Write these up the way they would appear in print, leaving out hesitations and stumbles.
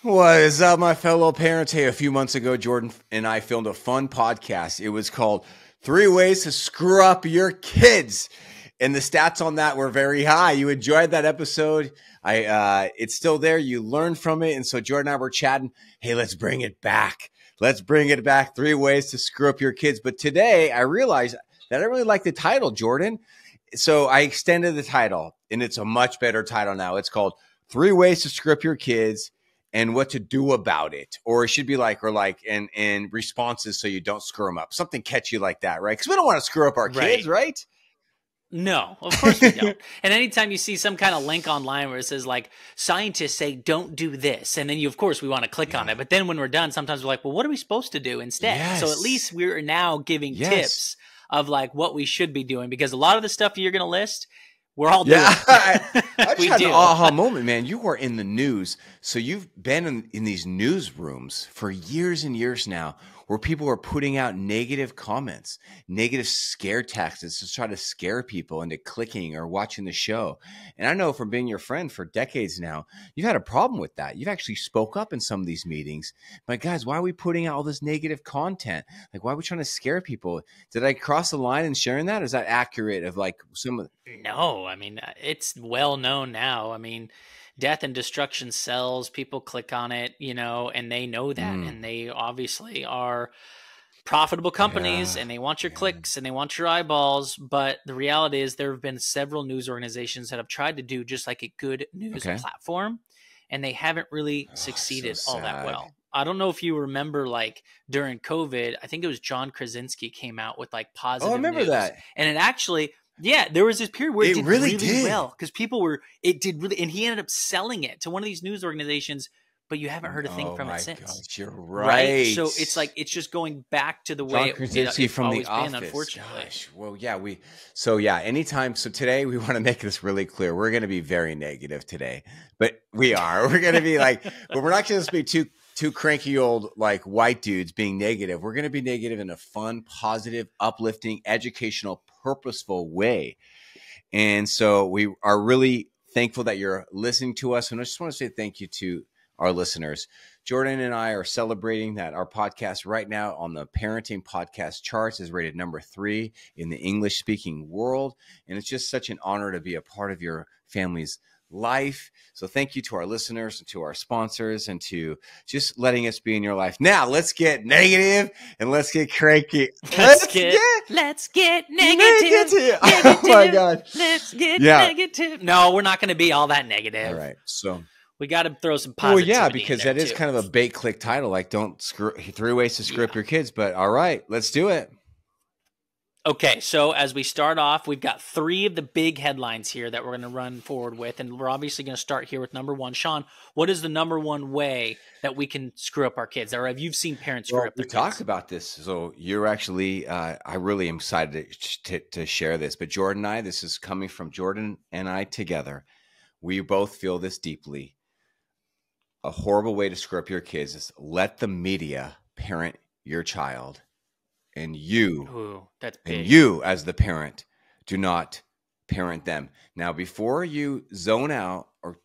What is up, my fellow parents? Hey, a few months ago, Jordan and I filmed a fun podcast. It was called 3 Ways to Screw Up Your Kids. And the stats on that were very high. You enjoyed that episode. It's still there. You learned from it. And so Jordan and I were chatting. Hey, let's bring it back. Let's bring it back. 3 ways to screw up your kids. But today I realized that I really like the title, Jordan. So I extended the title, and it's a much better title now. It's called 3 Ways to Screw Up Your Kids and What to Do About It. Or it should be and responses so you don't screw them up. Something catchy like that, right? Because we don't want to screw up our kids, right? No, of course we don't. And anytime you see some kind of link online where it says like scientists say don't do this, and then we want to click on it. But then when we're done, sometimes we're like, well, what are we supposed to do instead? Yes. So at least we're now giving tips of like what we should be doing, because a lot of the stuff you're going to list, we're all doing. I just had an aha moment, man. You are in the news. So you've been in these newsrooms for years and years now, where people are putting out negative comments, negative scare tactics to try to scare people into clicking or watching the show. And I know from being your friend for decades now, you've had a problem with that. You've actually spoke up in some of these meetings. But guys, why are we putting out all this negative content? Like, why are we trying to scare people? Did I cross the line in sharing that? Or is that accurate of like some of the— No, I mean, it's well known now. I mean, death and destruction sells, people click on it, and they know that. And they obviously are profitable companies, and they want your clicks and they want your eyeballs. But the reality is there have been several news organizations that have tried to do just like a good news platform, and they haven't really succeeded all that well. I don't know if you remember, like during COVID, I think it was John Krasinski came out with like positive I remember news. that. And it actually... Yeah, there was this period where it did really well because it did really, and he ended up selling it to one of these news organizations, but you haven't heard a thing from it since. Gosh, you're right. So it's like, it's just going back to the way it's from always The Office. been, unfortunately. Gosh. Well, anytime. So today we want to make this really clear. We're going to be very negative today, but we're going to be like, but we're not going to be two cranky old like white dudes being negative. We're going to be negative in a fun, positive, uplifting, educational, purposeful way. And so we are really thankful that you're listening to us. And I just want to say thank you to our listeners. Jordan and I are celebrating that our podcast right now on the parenting podcast charts is rated number 3 in the English speaking world. And it's just such an honor to be a part of your family's life. So thank you to our listeners and to our sponsors and to just letting us be in your life. Now let's get negative and let's get cranky. Let's get negative. Oh my God. Let's get negative. No, we're not going to be all that negative. All right. So we got to throw some positivity. Well, yeah, because that is kind of a bait click title. Like, don't screw 3 ways to screw up your kids. But all right, let's do it. Okay, so as we start off, we've got 3 of the big headlines here that we're going to run forward with, and we're obviously going to start here with number 1. Sean, what is the number 1 way that we can screw up our kids? Or have you seen parents screw up their kids? We talked about this, so you're actually, I really am excited to share this. But Jordan and I, this is coming from Jordan and I together. We both feel this deeply. A horrible way to screw up your kids is let the media parent your child. And you, that's big. And you as the parent, do not parent them. Now, before you zone out or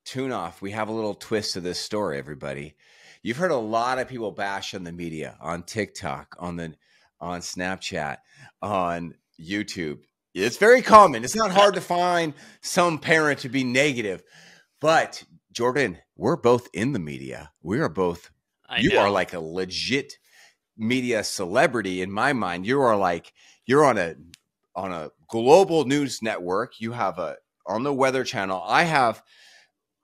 tune off, we have a little twist to this story, everybody. You've heard a lot of people bash on the media, on TikTok, on Snapchat, on YouTube. It's very common. It's not hard to find some parent to be negative. But Jordan, we're both in the media. We are both. You are like a legit media celebrity in my mind. You're on a global news network. You have on the Weather Channel. I have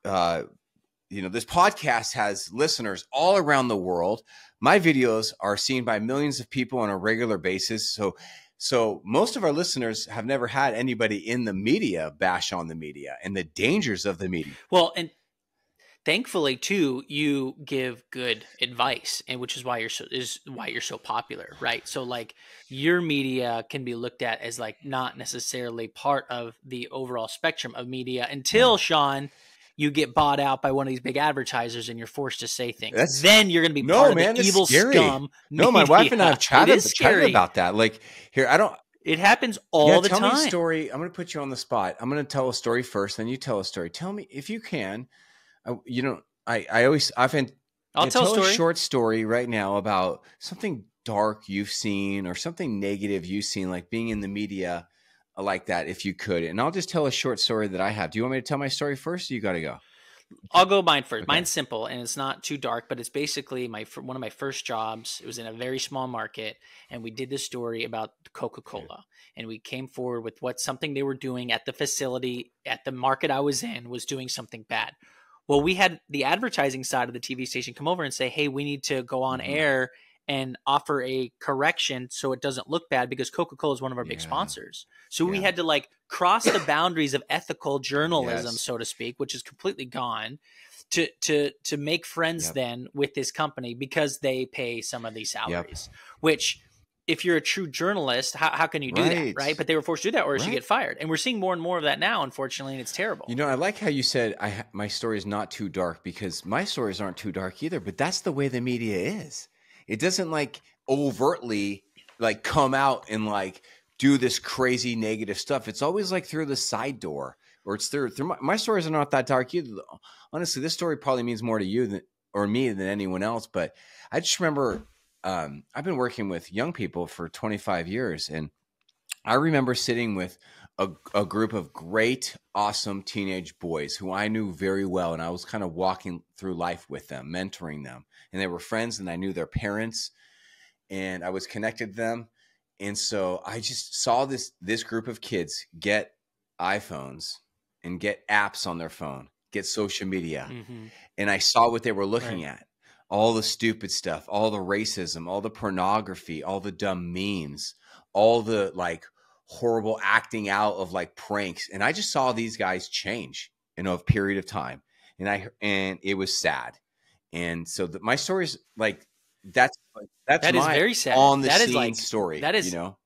this podcast has listeners all around the world. My videos are seen by millions of people on a regular basis. So most of our listeners have never had anybody in the media bash on the media and the dangers of the media. Well, and thankfully, too, you give good advice, and which is why you're so popular, right? So, like, your media can be looked at as like not necessarily part of the overall spectrum of media until Sean, you get bought out by one of these big advertisers, and you're forced to say things. Then you're going to be part of the evil scum. No, my wife and I have chatted about that. Like, here, I don't. It happens all the time. Tell me a story. I'm going to put you on the spot. I'm going to tell a story first, then you tell a story. Tell me if you can. I always often I'll tell a tell a story. short story right now about something dark you've seen or something negative you've seen, like being in the media like that, if you could. And I'll just tell a short story that I have. Do you want me to tell my story first? Or you got to go. I'll go mine first. Okay. Mine's simple and it's not too dark, but it's basically one of my first jobs. It was in a very small market, and we did this story about Coca-Cola. And we came forward with what something they were doing at the facility, at the market I was in, was doing something bad. Well, we had the advertising side of the TV station come over and say, "Hey, we need to go on air and offer a correction so it doesn't look bad, because Coca-Cola is one of our big sponsors." So we had to like cross the boundaries of ethical journalism, so to speak, which is completely gone, to make friends then with this company because they pay some of these salaries, which if you're a true journalist, how can you do that, right? But they were forced to do that or else you get fired. And we're seeing more and more of that now, unfortunately, and it's terrible. You know, I like how you said my story is not too dark, because my stories aren't too dark either, but that's the way the media is. It doesn't like overtly like come out and like do this crazy negative stuff. It's always like through the side door, or it's through my stories are not that dark either. Honestly, this story probably means more to you or me than anyone else. But I just remember I've been working with young people for 25 years. And I remember sitting with a group of great, awesome teenage boys who I knew very well. And I was kind of walking through life with them, mentoring them. And they were friends, and I knew their parents, and I was connected to them. And so I just saw this group of kids get iPhones and get apps on their phone, get social media. And I saw what they were looking at. All the stupid stuff, all the racism, all the pornography, all the dumb memes, all the like horrible acting out of like pranks. And I just saw these guys change in a period of time. And it was sad. And so my story's like, that is very sad. On the scene story. That is, you know,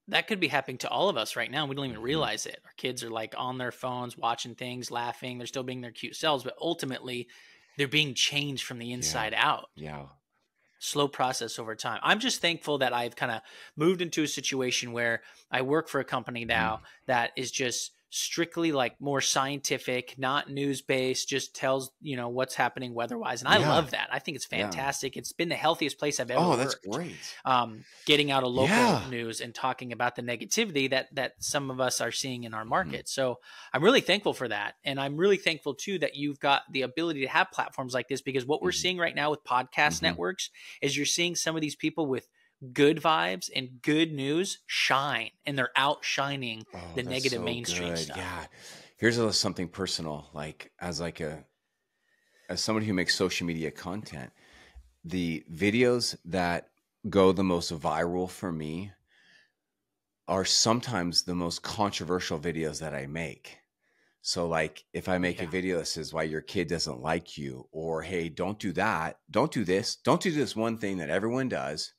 that could be happening to all of us right now. We don't even realize it. Our kids are like on their phones, watching things, laughing. They're still being their cute selves, but ultimately they're being changed from the inside out. Slow process over time. I'm just thankful that I've kind of moved into a situation where I work for a company now that is just strictly like more scientific, not news based, just tells, you know, what's happening weather-wise. And I love that. I think it's fantastic. It's been the healthiest place I've ever worked. That's great. Getting out of local news and talking about the negativity that some of us are seeing in our market. So I'm really thankful for that. And I'm really thankful too that you've got the ability to have platforms like this, because what we're seeing right now with podcast networks is you're seeing some of these people with good vibes and good news shine, and they're outshining the negative mainstream stuff. Yeah. Here's something personal, like as somebody who makes social media content, the videos that go the most viral for me are sometimes the most controversial videos that I make. So like if I make a video that says why your kid doesn't like you, or, hey, don't do that, don't do this one thing that everyone does,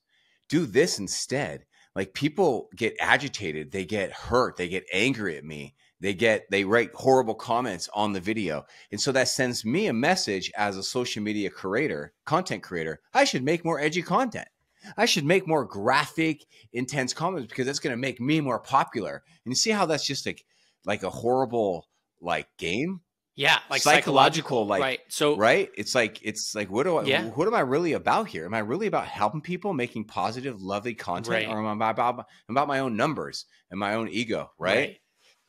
do this instead. Like people get agitated, they get hurt, they get angry at me. They write horrible comments on the video. And so that sends me a message as a social media content creator. I should make more edgy content. I should make more graphic, intense comments, because that's going to make me more popular. And you see how that's just like a horrible like game? Yeah, like psychological, like, right? So, right? It's like what am I really about here? Am I really about helping people, making positive, lovely content, or am I about my own numbers and my own ego? Right.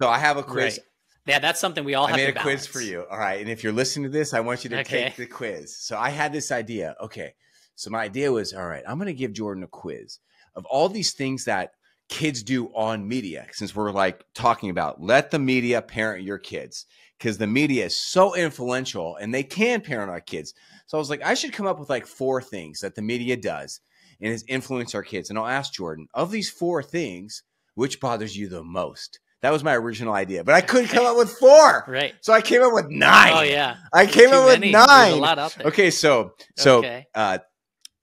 So I have a quiz. Yeah, that's something we all have to balance. I made a quiz for you. All right, and if you're listening to this, I want you to take the quiz. So I had this idea. Okay, so my idea was, all right, I'm going to give Jordan a quiz of all these things that kids do on media, since we're like talking about let the media parent your kids, because the media is so influential and they can parent our kids. So I was like, I should come up with like 4 things that the media does and has influenced our kids. And I'll ask Jordan, of these 4 things, which bothers you the most? That was my original idea, but I couldn't come up with 4. Right. So I came up with 9. Oh yeah. I came up with 9. There's a lot out there. Okay. So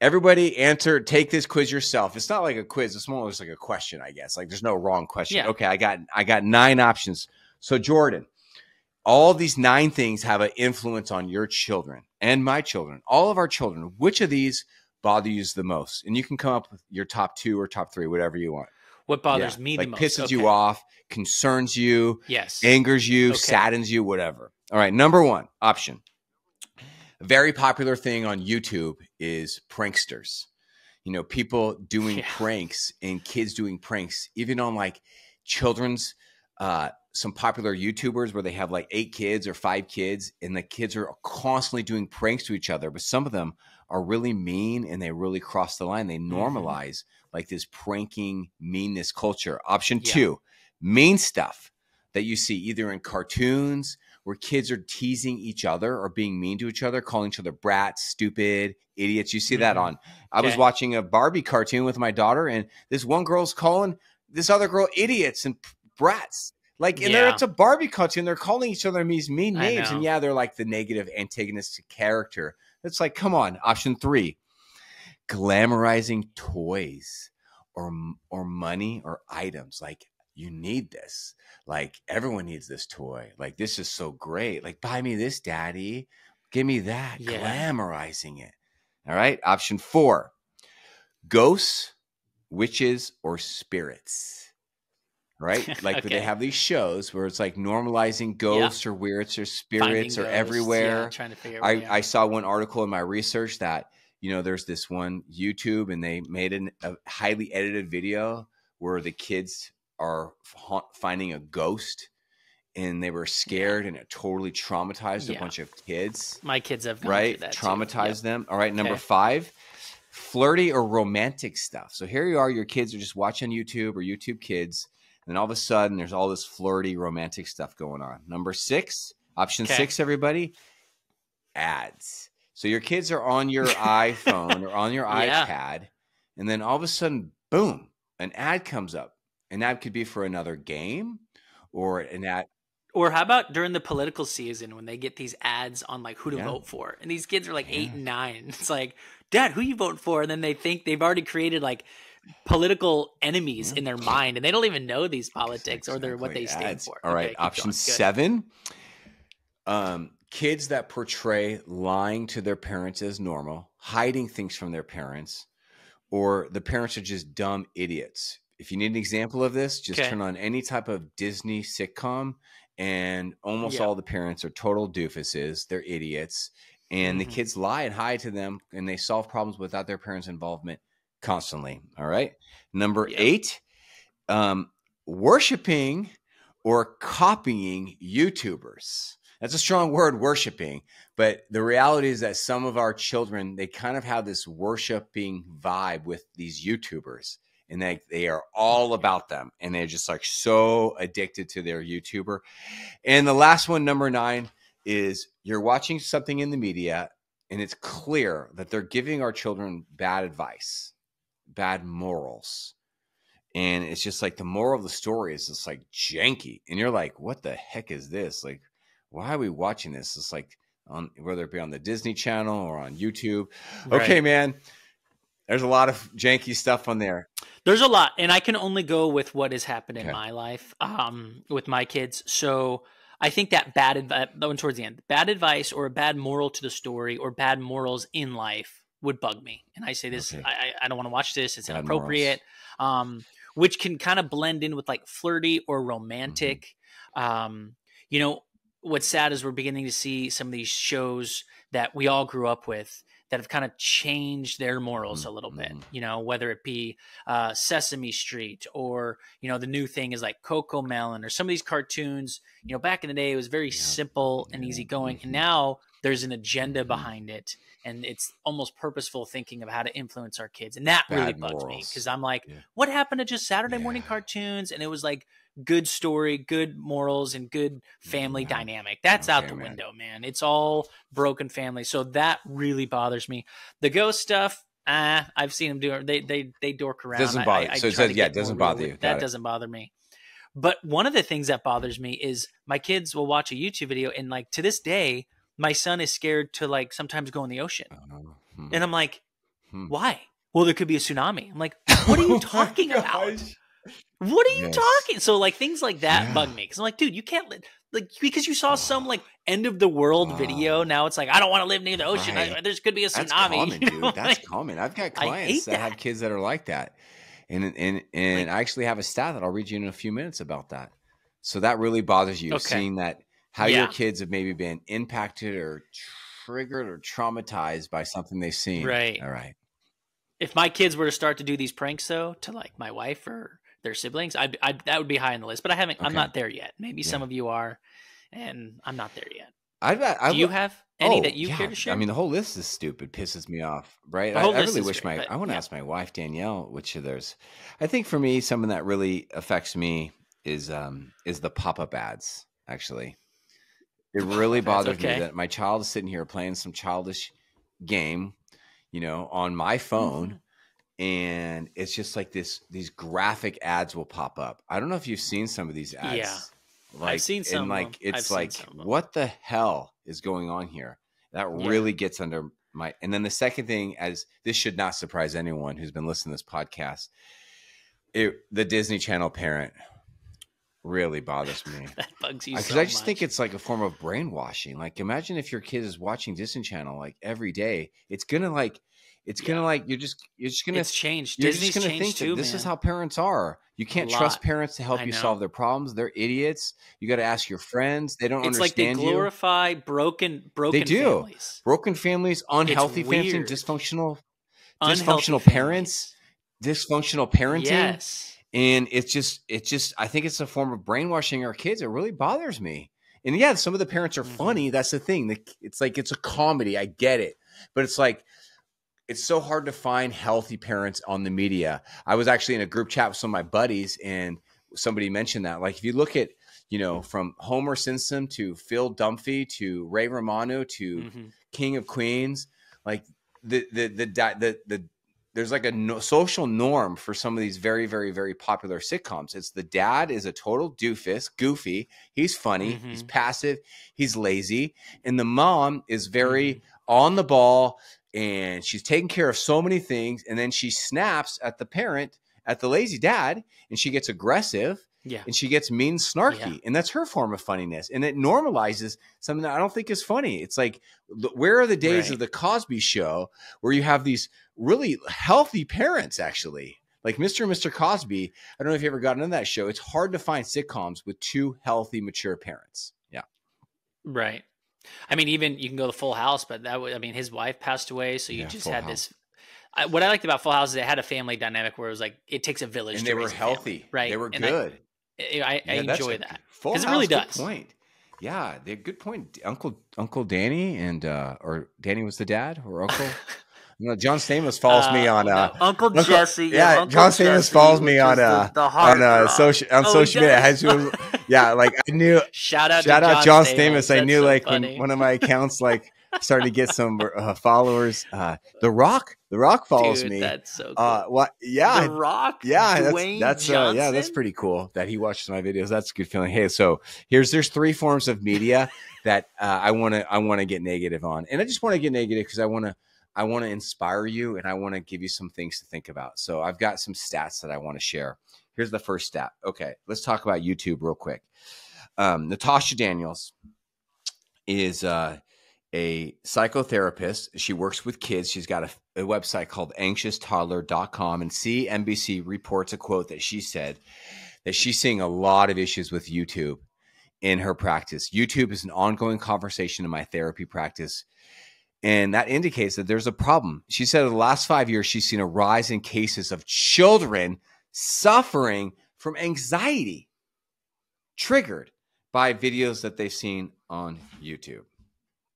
everybody take this quiz yourself. It's not like a quiz. It's more just like a question, I guess. Like there's no wrong question. Yeah. Okay. I got 9 options. So Jordan, all these 9 things have an influence on your children and my children, all of our children. Which of these bother you the most? And you can come up with your top 2 or top 3, whatever you want. What bothers me the most? Pisses you off, concerns you, angers you, saddens you, whatever. All right. Number 1 option. A very popular thing on YouTube is pranksters. People doing pranks and kids doing pranks, even on like children's, some popular YouTubers where they have like 8 kids or 5 kids, and the kids are constantly doing pranks to each other. But some of them are really mean and they really cross the line. They normalize like this pranking meanness culture. Option 2, mean stuff that you see either in cartoons where kids are teasing each other or being mean to each other, calling each other brats, stupid, idiots. You see that on, I was watching a Barbie cartoon with my daughter, and this one girl's calling this other girl idiots and brats. Like, and it's a Barbie cartoon. They're calling each other these mean names. And they're like the negative antagonistic character. It's like, come on. Option 3, glamorizing toys or money or items. Like, you need this. Like, everyone needs this toy. Like, this is so great. Like, buy me this, daddy. Give me that. Glamorizing it. All right. Option 4, ghosts, witches, or spirits. Right? Like, they have these shows where it's like normalizing ghosts or weirds or spirits are everywhere. Trying to figure out I saw one article in my research that, there's this one YouTube, and they made a highly edited video where the kids are finding a ghost, and they were scared, and it totally traumatized a bunch of kids. My kids have gone through that traumatized them. All right. Number 5, flirty or romantic stuff. So here you are, your kids are just watching YouTube or YouTube Kids, and all of a sudden there's all this flirty romantic stuff going on. Number 6, option 6, everybody, ads. So your kids are on your iPhone or on your iPad, and then all of a sudden, boom, an ad comes up. An ad could be for another game or an ad. Or how about during the political season when they get these ads on like who to vote for? And these kids are like 8 and 9. It's like, Dad, who you vote for? And then they think they've already created like political enemies in their mind, and they don't even know these politics or they're what they stand for. All right. Option 7, kids that portray lying to their parents as normal, hiding things from their parents, or the parents are just dumb idiots. If you need an example of this, just turn on any type of Disney sitcom, and almost all the parents are total doofuses. They're idiots. And the kids lie and hide to them, and they solve problems without their parents' involvement constantly. All right. Number 8, worshiping or copying YouTubers. That's a strong word, worshiping. But the reality is that some of our children, they kind of have this worshiping vibe with these YouTubers. And they are all about them. And they're just like so addicted to their YouTuber. And the last one, number 9, is you're watching something in the media, and it's clear that they're giving our children bad advice, bad morals. And it's just like the moral of the story is just like janky. And you're like, what the heck is this? Like, why are we watching this? It's like, whether it be on the Disney Channel or on YouTube. Right. Okay, man. There's a lot of janky stuff on there. There's a lot, and I can only go with what has happened in my life with my kids. So I think that bad advice, towards the end, bad advice or a bad moral to the story or bad morals in life would bug me. And I say this, I don't want to watch this. It's bad inappropriate, which can kind of blend in with like flirty or romantic. What's sad is we're beginning to see some of these shows that we all grew up with that have kind of changed their morals a little bit, whether it be Sesame Street or, the new thing is like Coco Melon or some of these cartoons, back in the day, it was very simple and easygoing. And now there's an agenda behind it, and it's almost purposeful thinking of how to influence our kids. And that really bugs me because I'm like, what happened to just Saturday morning cartoons? And it was like good story, good morals, and good family dynamic. That's out the window, man. It's all broken family. So that really bothers me. The ghost stuff, I've seen them do it. They dork around. Doesn't bother you. So it says, it doesn't bother you. That doesn't bother me. But one of the things that bothers me is my kids will watch a YouTube video, and like to this day, my son is scared to like sometimes go in the ocean. And I'm like, why? Well, there could be a tsunami. I'm like, what are you talking about? What are you talking? So like things like that bug me because I'm like, dude, you can't like because you saw some like end of the world video. Now it's like I don't want to live near the ocean. There could be a tsunami. That's common, dude. That's common. I've got clients that have kids that are like that, and I actually have a stat that I'll read you in a few minutes about that. So that really bothers you, seeing that how your kids have maybe been impacted or triggered or traumatized by something they've seen. Right. All right. If my kids were to start to do these pranks, though, to like my wife or their siblings, that would be high on the list. But I'm not there yet. Maybe some of you are, and I'm not there yet. Do you have any that you care to share? I mean, the whole list is stupid. Pisses me off, right? The whole I list really is wish great, I want to ask my wife Danielle which of those. I think for me, something that really affects me is the pop-up ads. Actually, it really bothers me that my child is sitting here playing some childish game, on my phone, and it's just like these graphic ads will pop up. I don't know if you've seen some of these ads. Yeah. I've seen some. And it's like, what the hell is going on here? That really gets under my. And then the second thing, as this should not surprise anyone who's been listening to this podcast, the Disney Channel parent really bothers me. That bugs you because I just think it's like a form of brainwashing. Like, imagine if your kid is watching Disney Channel like every day. It's gonna you're just gonna. It's changed. You're Disney's just gonna think too, this is how parents are. You can't trust parents to help you solve their problems. They're idiots. You got to ask your friends. They don't understand you. It's like they glorify broken they do. families. Broken families, unhealthy families, dysfunctional parents, dysfunctional parenting. Yes. And it's just I think it's a form of brainwashing our kids. It really bothers me. And yeah, some of the parents are funny. That's the thing. It's like it's a comedy. I get it. But it's like it's so hard to find healthy parents on the media. I was actually in a group chat with some of my buddies, and somebody mentioned that. Like, if you look at, from Homer Simpson to Phil Dunphy to Ray Romano to King of Queens, like there's like a social norm for some of these very, very, very popular sitcoms. It's the dad is a total doofus, goofy. He's funny. He's passive. He's lazy. And the mom is very on the ball, and she's taking care of so many things. And then she snaps at the parent, at the lazy dad, and she gets aggressive. Yeah. And she gets mean, snarky. Yeah. And that's her form of funniness. And it normalizes something that I don't think is funny. It's like, where are the days of the Cosby Show where you have these really healthy parents, actually? Like Mr. and Mr. Cosby. I don't know if you ever got into that show. It's hard to find sitcoms with two healthy, mature parents. Yeah. Right. I mean, even you can go to Full House, but his wife passed away. So you just had this. What I liked about Full House is it had a family dynamic where it was like, it takes a village. And they were healthy. Family, right. They were good. I enjoy that. Because it really does. Good point. Yeah, they're good point. Uncle Danny and or Danny was the dad or uncle. John Stamos follows me on Uncle Jesse. Yeah, John Stamos follows me on social media. Yeah, like I knew. Shout out John Stamos. I knew when one of my accounts started to get some followers. The Rock follows me. That's so cool. Yeah, The Rock. Yeah, that's that's pretty cool that he watches my videos. That's a good feeling. Hey, so there's three forms of media that I want to get negative on, and I just want to get negative because I want to inspire you, and I want to give you some things to think about. So I've got some stats that I want to share. Here's the first stat. Okay, let's talk about YouTube real quick. Natasha Daniels is a psychotherapist. She works with kids. She's got a website called anxioustoddler.com, and CNBC reports a quote that she said that she's seeing a lot of issues with YouTube in her practice. YouTube is an ongoing conversation in my therapy practice, and that indicates that there's a problem. She said in the last 5 years, she's seen a rise in cases of children suffering from anxiety triggered by videos that they've seen on YouTube.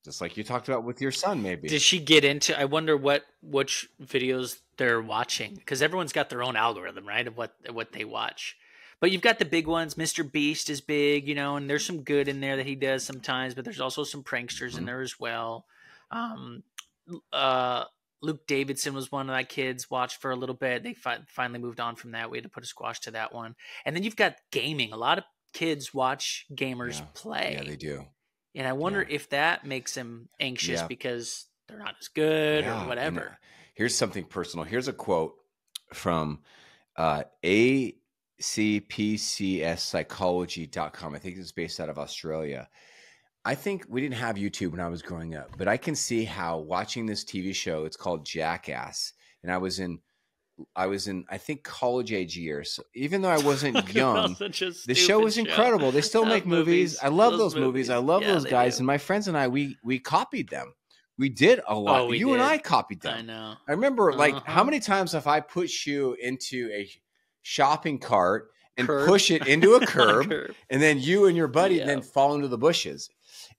Just like you talked about with your son, maybe. Did she get into? I wonder which videos they're watching, because everyone's got their own algorithm, right, of what they watch. But you've got the big ones. Mr. Beast is big, and there's some good in there that he does sometimes, but there's also some pranksters in there as well. Luke Davidson was one of my kids watched for a little bit. They finally moved on from that. We had to put a squash to that one. And then you've got gaming. A lot of kids watch gamers play. Yeah, they do. And I wonder if that makes them anxious because they're not as good or whatever. And, here's something personal. Here's a quote from acpcspsychology.com. I think it's based out of Australia. I think we didn't have YouTube when I was growing up, but I can see how watching this TV show, it's called Jackass, and I was in I think college age years. So even though I wasn't young, the show was incredible. They still make movies. I love those movies. I love those guys, and my friends and I we copied them. We did a lot. Oh, we You and did. I copied them. I know. I remember, like, how Uh-huh. many times have I put you into a shopping cart and Curb. push it into a curb, Curb. and then you and your buddy Yeah. then fall into the bushes?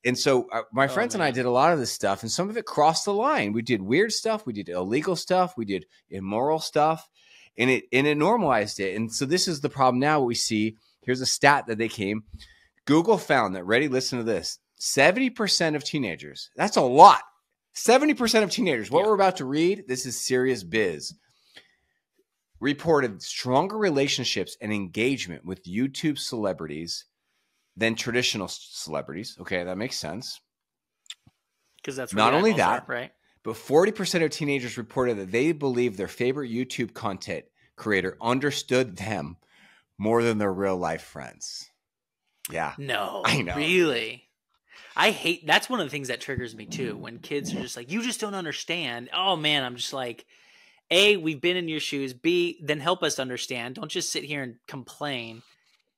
And so my friends and I man. did a lot of this stuff, and some of it crossed the line. We did weird stuff. We did illegal stuff. We did immoral stuff, and it normalized it. And so this is the problem now. What we see, here's a stat that they came. Google found that, ready, listen to this, 70% of teenagers, that's a lot. 70% of teenagers, what Yeah. we're about to read, this is serious biz, reported stronger relationships and engagement with YouTube celebrities than traditional celebrities. Okay, that makes sense. Because that's where Not the only eyeballs that, are, right? but 40% of teenagers reported that they believe their favorite YouTube content creator understood them more than their real life friends. Yeah. No, I know. really. I hate, that's one of the things that triggers me too. When kids are just like, you just don't understand. Oh man, I'm just like, A, we've been in your shoes. B, then help us understand. Don't just sit here and complain.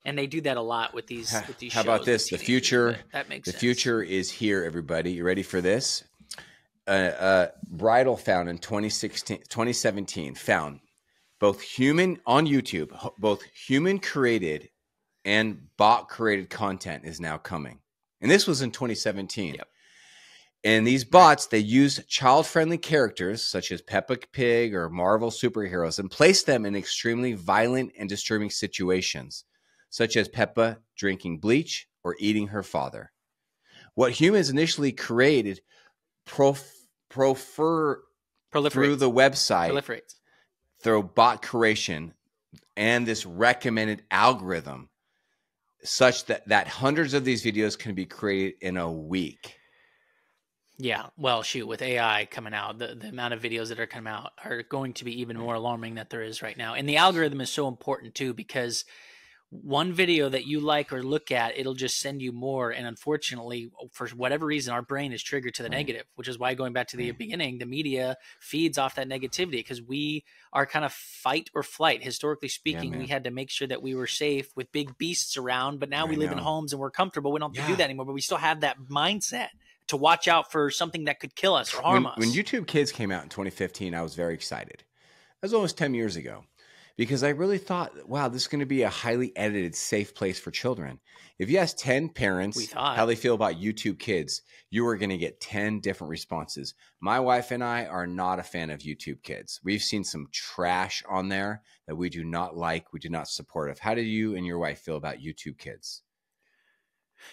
And they do that a lot with these How shows. about this? The future, that makes the sense. future is here, everybody. You ready for this? Bridal found in 2017 found both human on YouTube, both human created and bot created content is now coming. And this was in 2017. Yep. And these bots, they use child-friendly characters such as Peppa Pig or Marvel superheroes and place them in extremely violent and disturbing situations, such as Peppa drinking bleach or eating her father. What humans initially created through the website, through bot creation and this recommended algorithm, such that hundreds of these videos can be created in a week. Yeah, well, shoot, with AI coming out, the amount of videos that are coming out are going to be even more alarming than there is right now. And the algorithm is so important too, because one video that you like or look at, it'll just send you more. And unfortunately, for whatever reason, our brain is triggered to the negative, which is why, going back to the beginning, the media feeds off that negativity because we are kind of fight or flight. Historically speaking, we had to make sure that we were safe with big beasts around, but now we live in homes and we're comfortable. We don't have to do that anymore, but we still have that mindset to watch out for something that could kill us or harm us. When YouTube Kids came out in 2015, I was very excited. That was almost 10 years ago. Because I really thought, wow, this is going to be a highly edited, safe place for children. If you ask 10 parents how they feel about YouTube Kids, you are going to get 10 different responses. My wife and I are not a fan of YouTube Kids. We've seen some trash on there that we do not like, we do not support of. How do you and your wife feel about YouTube Kids?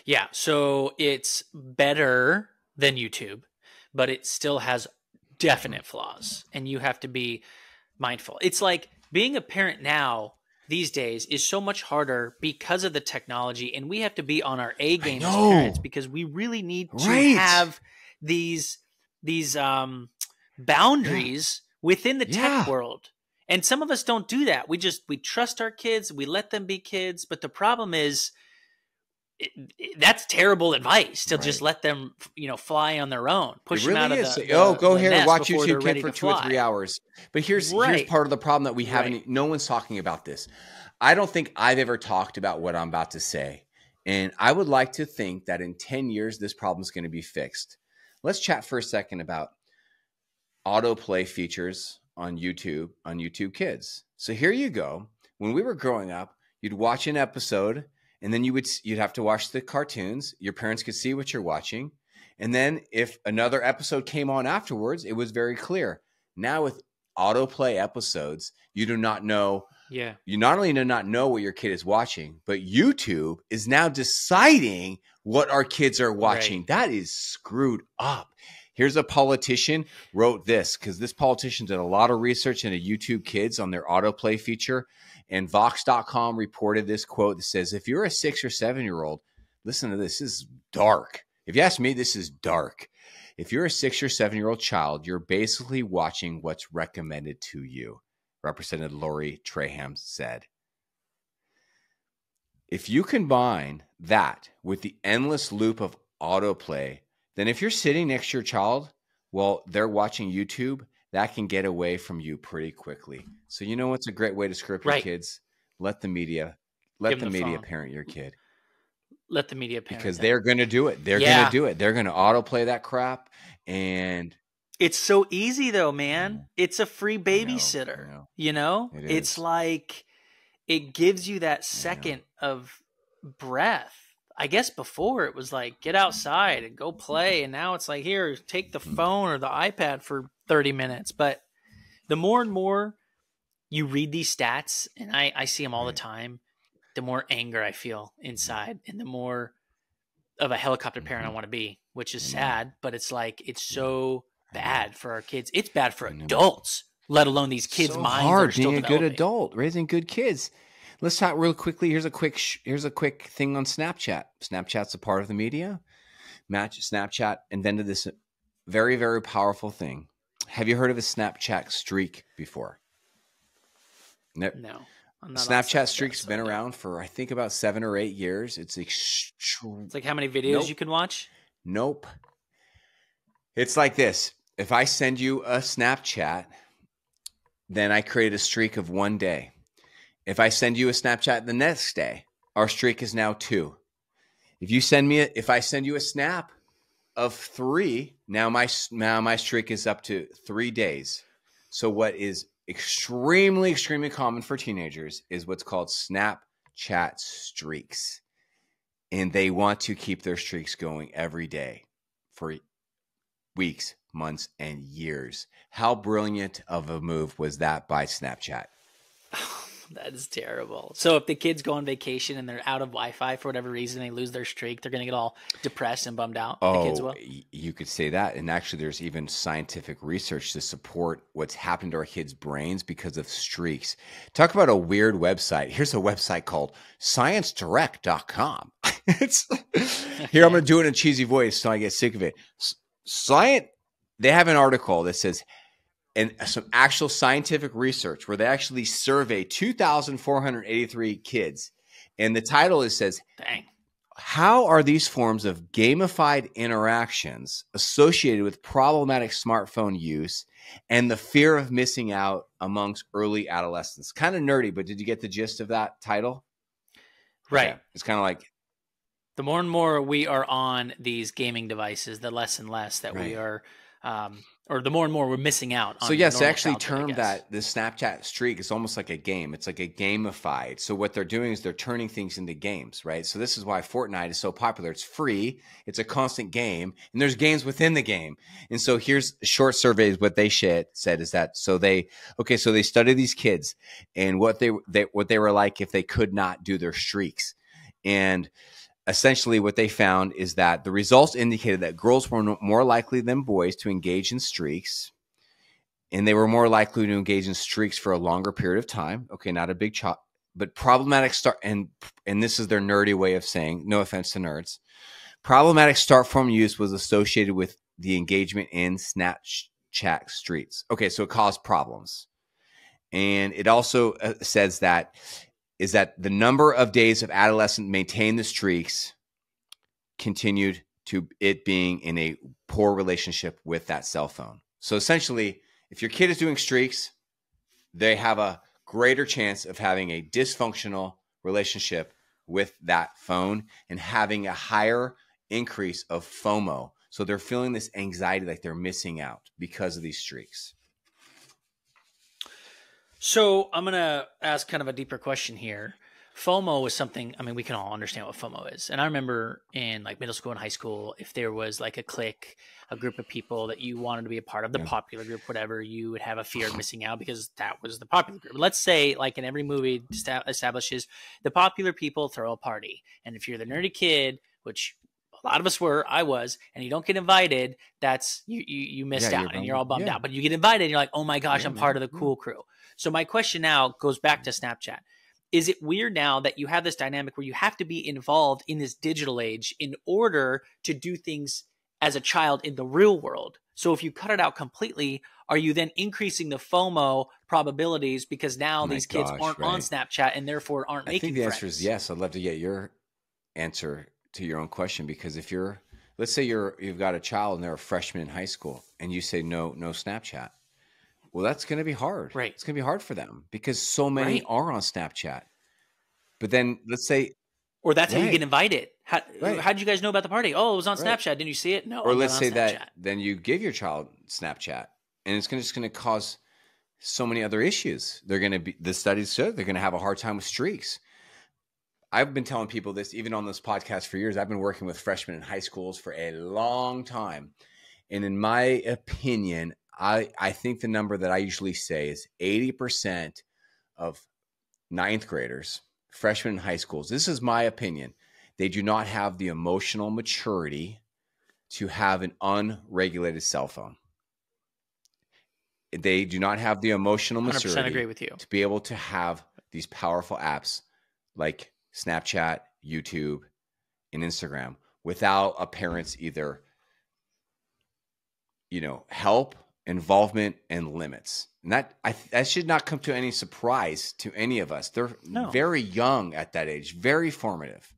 Yeah, so it's better than YouTube, but it still has definite flaws, and you have to be mindful. It's like being a parent now these days is so much harder because of the technology, and we have to be on our A game as parents because we really need to have these boundaries within the tech world. And some of us don't do that. We trust our kids, we let them be kids, but the problem is that's terrible advice to just let them, fly on their own. Push them out of the go here and watch YouTube YouTube Kid for 2 or 3 hours. But here's part of the problem that we haven't. No one's talking about this. I don't think I've ever talked about what I'm about to say, and I would like to think that in 10 years this problem is going to be fixed. Let's chat for a second about autoplay features on YouTube Kids. So here you go. When we were growing up, you'd watch an episode. And then you'd have to watch the cartoons. Your parents could see what you're watching. And then if another episode came on afterwards, it was very clear. Now with autoplay episodes, you do not know. Yeah. You not only do not know what your kid is watching, but YouTube is now deciding what our kids are watching. Right. That is screwed up. Here's a politician wrote this because this politician did a lot of research into YouTube Kids on their autoplay feature. And Vox.com reported this quote that says, if you're a 6 or 7-year-old, listen to this. This is dark. If you ask me, this is dark. If you're a 6 or 7-year-old child, you're basically watching what's recommended to you, Representative Lori Traham said. If you combine that with the endless loop of autoplay, then if you're sitting next to your child while they're watching YouTube, that can get away from you pretty quickly. So you know what's a great way to screw up your kids? Let the media parent your kid. Let the media parent because them. they're going to do it. They're going to do it. They're going to autoplay that crap. And it's so easy though, man. It's a free babysitter. You know, it's like it gives you that second of breath. I guess before it was like, get outside and go play. And now it's like, here, take the phone or the iPad for 30 minutes. But the more and more you read these stats, and I see them all the time, the more anger I feel inside and the more of a helicopter parent I want to be, which is sad, but it's like, it's so bad for our kids. It's bad for adults, let alone these kids' so minds. Hard are still being developing. A good adult, raising good kids. Let's talk real quickly. Here's a quick thing on Snapchat. Snapchat's a part of the media. Snapchat invented this very, very powerful thing. Have you heard of a Snapchat streak before? No. Snapchat streak's been around for, I think, about 7 or 8 years. It's like how many videos you can watch? Nope. It's like this. If I send you a Snapchat, then I create a streak of 1 day. If I send you a Snapchat the next day, our streak is now 2. If I send you a snap of 3, now my streak is up to 3 days. So what is extremely, extremely common for teenagers is what's called Snapchat streaks. And they want to keep their streaks going every day for weeks, months, and years. How brilliant of a move was that by Snapchat? That is terrible. So if the kids go on vacation and they're out of Wi-Fi for whatever reason, they lose their streak, they're going to get all depressed and bummed out. Oh, the kids will. You could say that. And actually, there's even scientific research to support what's happened to our kids' brains because of streaks. Talk about a weird website. Here's a website called ScienceDirect.com. Here, I'm going to do it in a cheesy voice so I get sick of it. They have an article that says, and some actual scientific research where they actually survey 2,483 kids. And the title says, dang, how are these forms of gamified interactions associated with problematic smartphone use and the fear of missing out amongst early adolescents? Kind of nerdy, but did you get the gist of that title? Right. Yeah, it's kind of like, the more and more we are on these gaming devices, the less and less that we are, or the more and more we're missing out on. So yes, they actually termed that the Snapchat streak is almost like a game. It's like a gamified. So what they're doing is they're turning things into games, right? So this is why Fortnite is so popular. It's free. It's a constant game, and there's games within the game. And so here's short surveys. What they said is that so they studied these kids and what they were like if they could not do their streaks, and essentially, what they found is that the results indicated that girls were more likely than boys to engage in streaks, and they were more likely to engage in streaks for a longer period of time. Okay, not a big chop, but problematic start, and this is their nerdy way of saying, no offense to nerds, problematic start form use was associated with the engagement in Snapchat streaks. Okay, so it caused problems. And it also says that the number of days of adolescents maintain the streaks continued to it being in a poor relationship with that cell phone. So essentially, if your kid is doing streaks, they have a greater chance of having a dysfunctional relationship with that phone and having a higher increase of FOMO. So they're feeling this anxiety like they're missing out because of these streaks. So I'm going to ask kind of a deeper question here. FOMO is something, I mean, we can all understand what FOMO is. And I remember in like middle school and high school, if there was like a clique, a group of people that you wanted to be a part of, the popular group, whatever, you would have a fear of missing out because that was the popular group. Let's say like in every movie establishes the popular people throw a party. And if you're the nerdy kid, which a lot of us were, I was, and you don't get invited, that's you missed out and you're all bummed out. But you get invited and you're like, oh my gosh, I'm part of the cool crew. So my question now goes back to Snapchat. Is it weird now that you have this dynamic where you have to be involved in this digital age in order to do things as a child in the real world? So if you cut it out completely, are you then increasing the FOMO probabilities because now these kids aren't on Snapchat and therefore aren't making friends? I think the answer is yes. I'd love to get your answer to your own question, because if let's say you've got a child and they're a freshman in high school and you say no Snapchat. Well, that's going to be hard. Right. It's going to be hard for them because so many are on Snapchat. But then let's say, or that's how you get invited. How'd you guys know about the party? Oh, it was on Right. Snapchat. Didn't you see it? No. Or I'm let's not say on that Snapchat. then you give your child Snapchat, and it's just going to cause so many other issues. They're going to be, the studies show they're going to have a hard time with streaks. I've been telling people this even on this podcast for years. I've been working with freshmen in high schools for a long time. And in my opinion, I think the number that I usually say is 80% of ninth graders, freshmen in high schools, this is my opinion, they do not have the emotional maturity to have an unregulated cell phone. They do not have the emotional 100% maturity agree with you. to be able to have these powerful apps like Snapchat, YouTube, and Instagram without a parent's either, help, involvement, and limits. And that should not come to any surprise to any of us. They're very young at that age, very formative.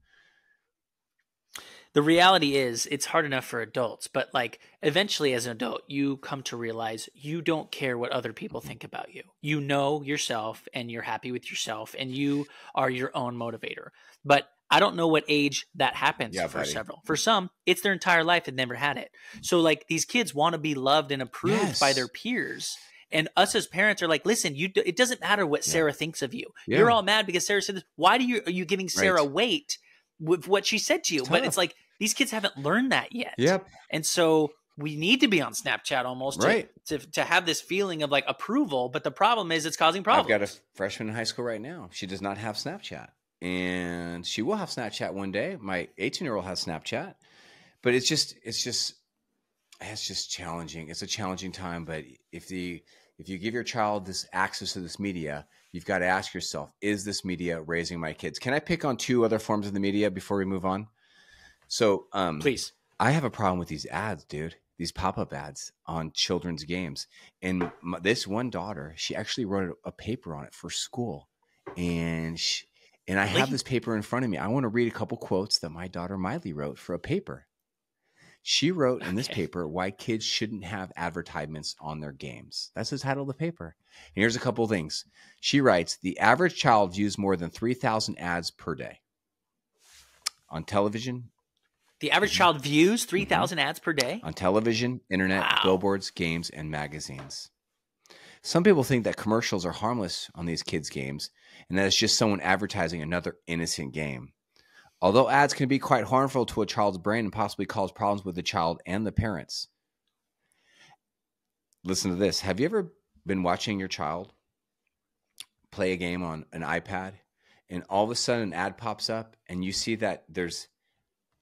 The reality is it's hard enough for adults, but like eventually as an adult, you come to realize you don't care what other people think about you. You know yourself and you're happy with yourself and you are your own motivator. But I don't know what age that happens for several. For some, it's their entire life and never had it. So like these kids want to be loved and approved by their peers. And us as parents are like, listen, it doesn't matter what Sarah thinks of you. Yeah. You're all mad because Sarah said this. Why are you giving Sarah weight with what she said to you? But it's like, these kids haven't learned that yet. Yep. And so we need to be on Snapchat almost to have this feeling of like approval. But the problem is it's causing problems. I've got a freshman in high school right now. She does not have Snapchat. And she will have Snapchat one day. My 18-year-old has Snapchat. But it's just challenging. It's a challenging time. But if you give your child this access to this media, you've got to ask yourself, is this media raising my kids? Can I pick on two other forms of the media before we move on? So, please, I have a problem with these ads, dude, these pop-up ads on children's games. And this one daughter, she actually wrote a paper on it for school. And I have this paper in front of me. I want to read a couple quotes that my daughter Miley wrote for a paper. She wrote in this paper why kids shouldn't have advertisements on their games. That's the title of the paper. And here's a couple of things. She writes, the average child views more than 3,000 ads per day on television. The average child views 3,000 ads per day? On television, internet, billboards, games, and magazines. Some people think that commercials are harmless on these kids' games and that it's just someone advertising another innocent game. Although ads can be quite harmful to a child's brain and possibly cause problems with the child and the parents. Listen to this. Have you ever been watching your child play a game on an iPad and all of a sudden an ad pops up and you see that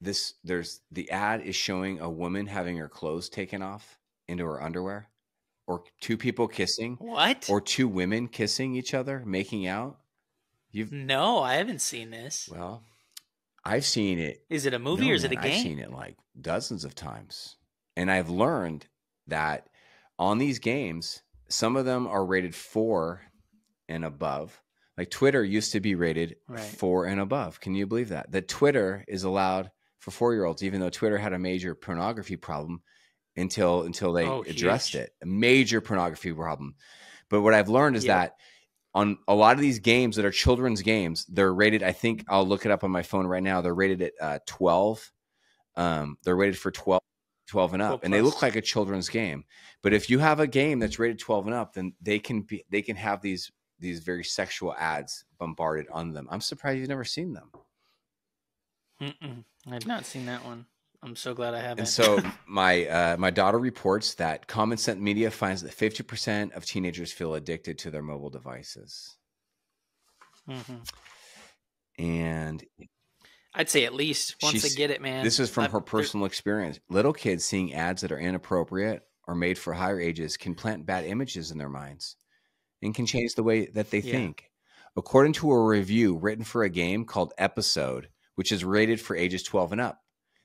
the ad is showing a woman having her clothes taken off into her underwear, or two people kissing, or two women kissing each other, making out? No, I haven't seen this. Well, I've seen it. Is it a movie or is it a game? I've seen it like dozens of times, and I've learned that on these games, some of them are rated 4 and above. Like Twitter used to be rated 4 and above. Can you believe that? That Twitter is allowed for 4-year-olds, even though Twitter had a major pornography problem until they addressed it. A major pornography problem. But what I've learned is that on a lot of these games that are children's games, they're rated, I think I'll look it up on my phone right now. They're rated at 12. They're rated for 12 and up. And they look like a children's game. But if you have a game that's rated 12 and up, then they can have these very sexual ads bombarded on them. I'm surprised you've never seen them. I've not seen that one. I'm so glad I haven't. And so my daughter reports that Common Sense Media finds that 50% of teenagers feel addicted to their mobile devices. And I'd say at least once they get it, man. This is from her personal experience. Little kids seeing ads that are inappropriate or made for higher ages can plant bad images in their minds and can change the way that they think. According to a review written for a game called Episode, which is rated for ages 12 and up.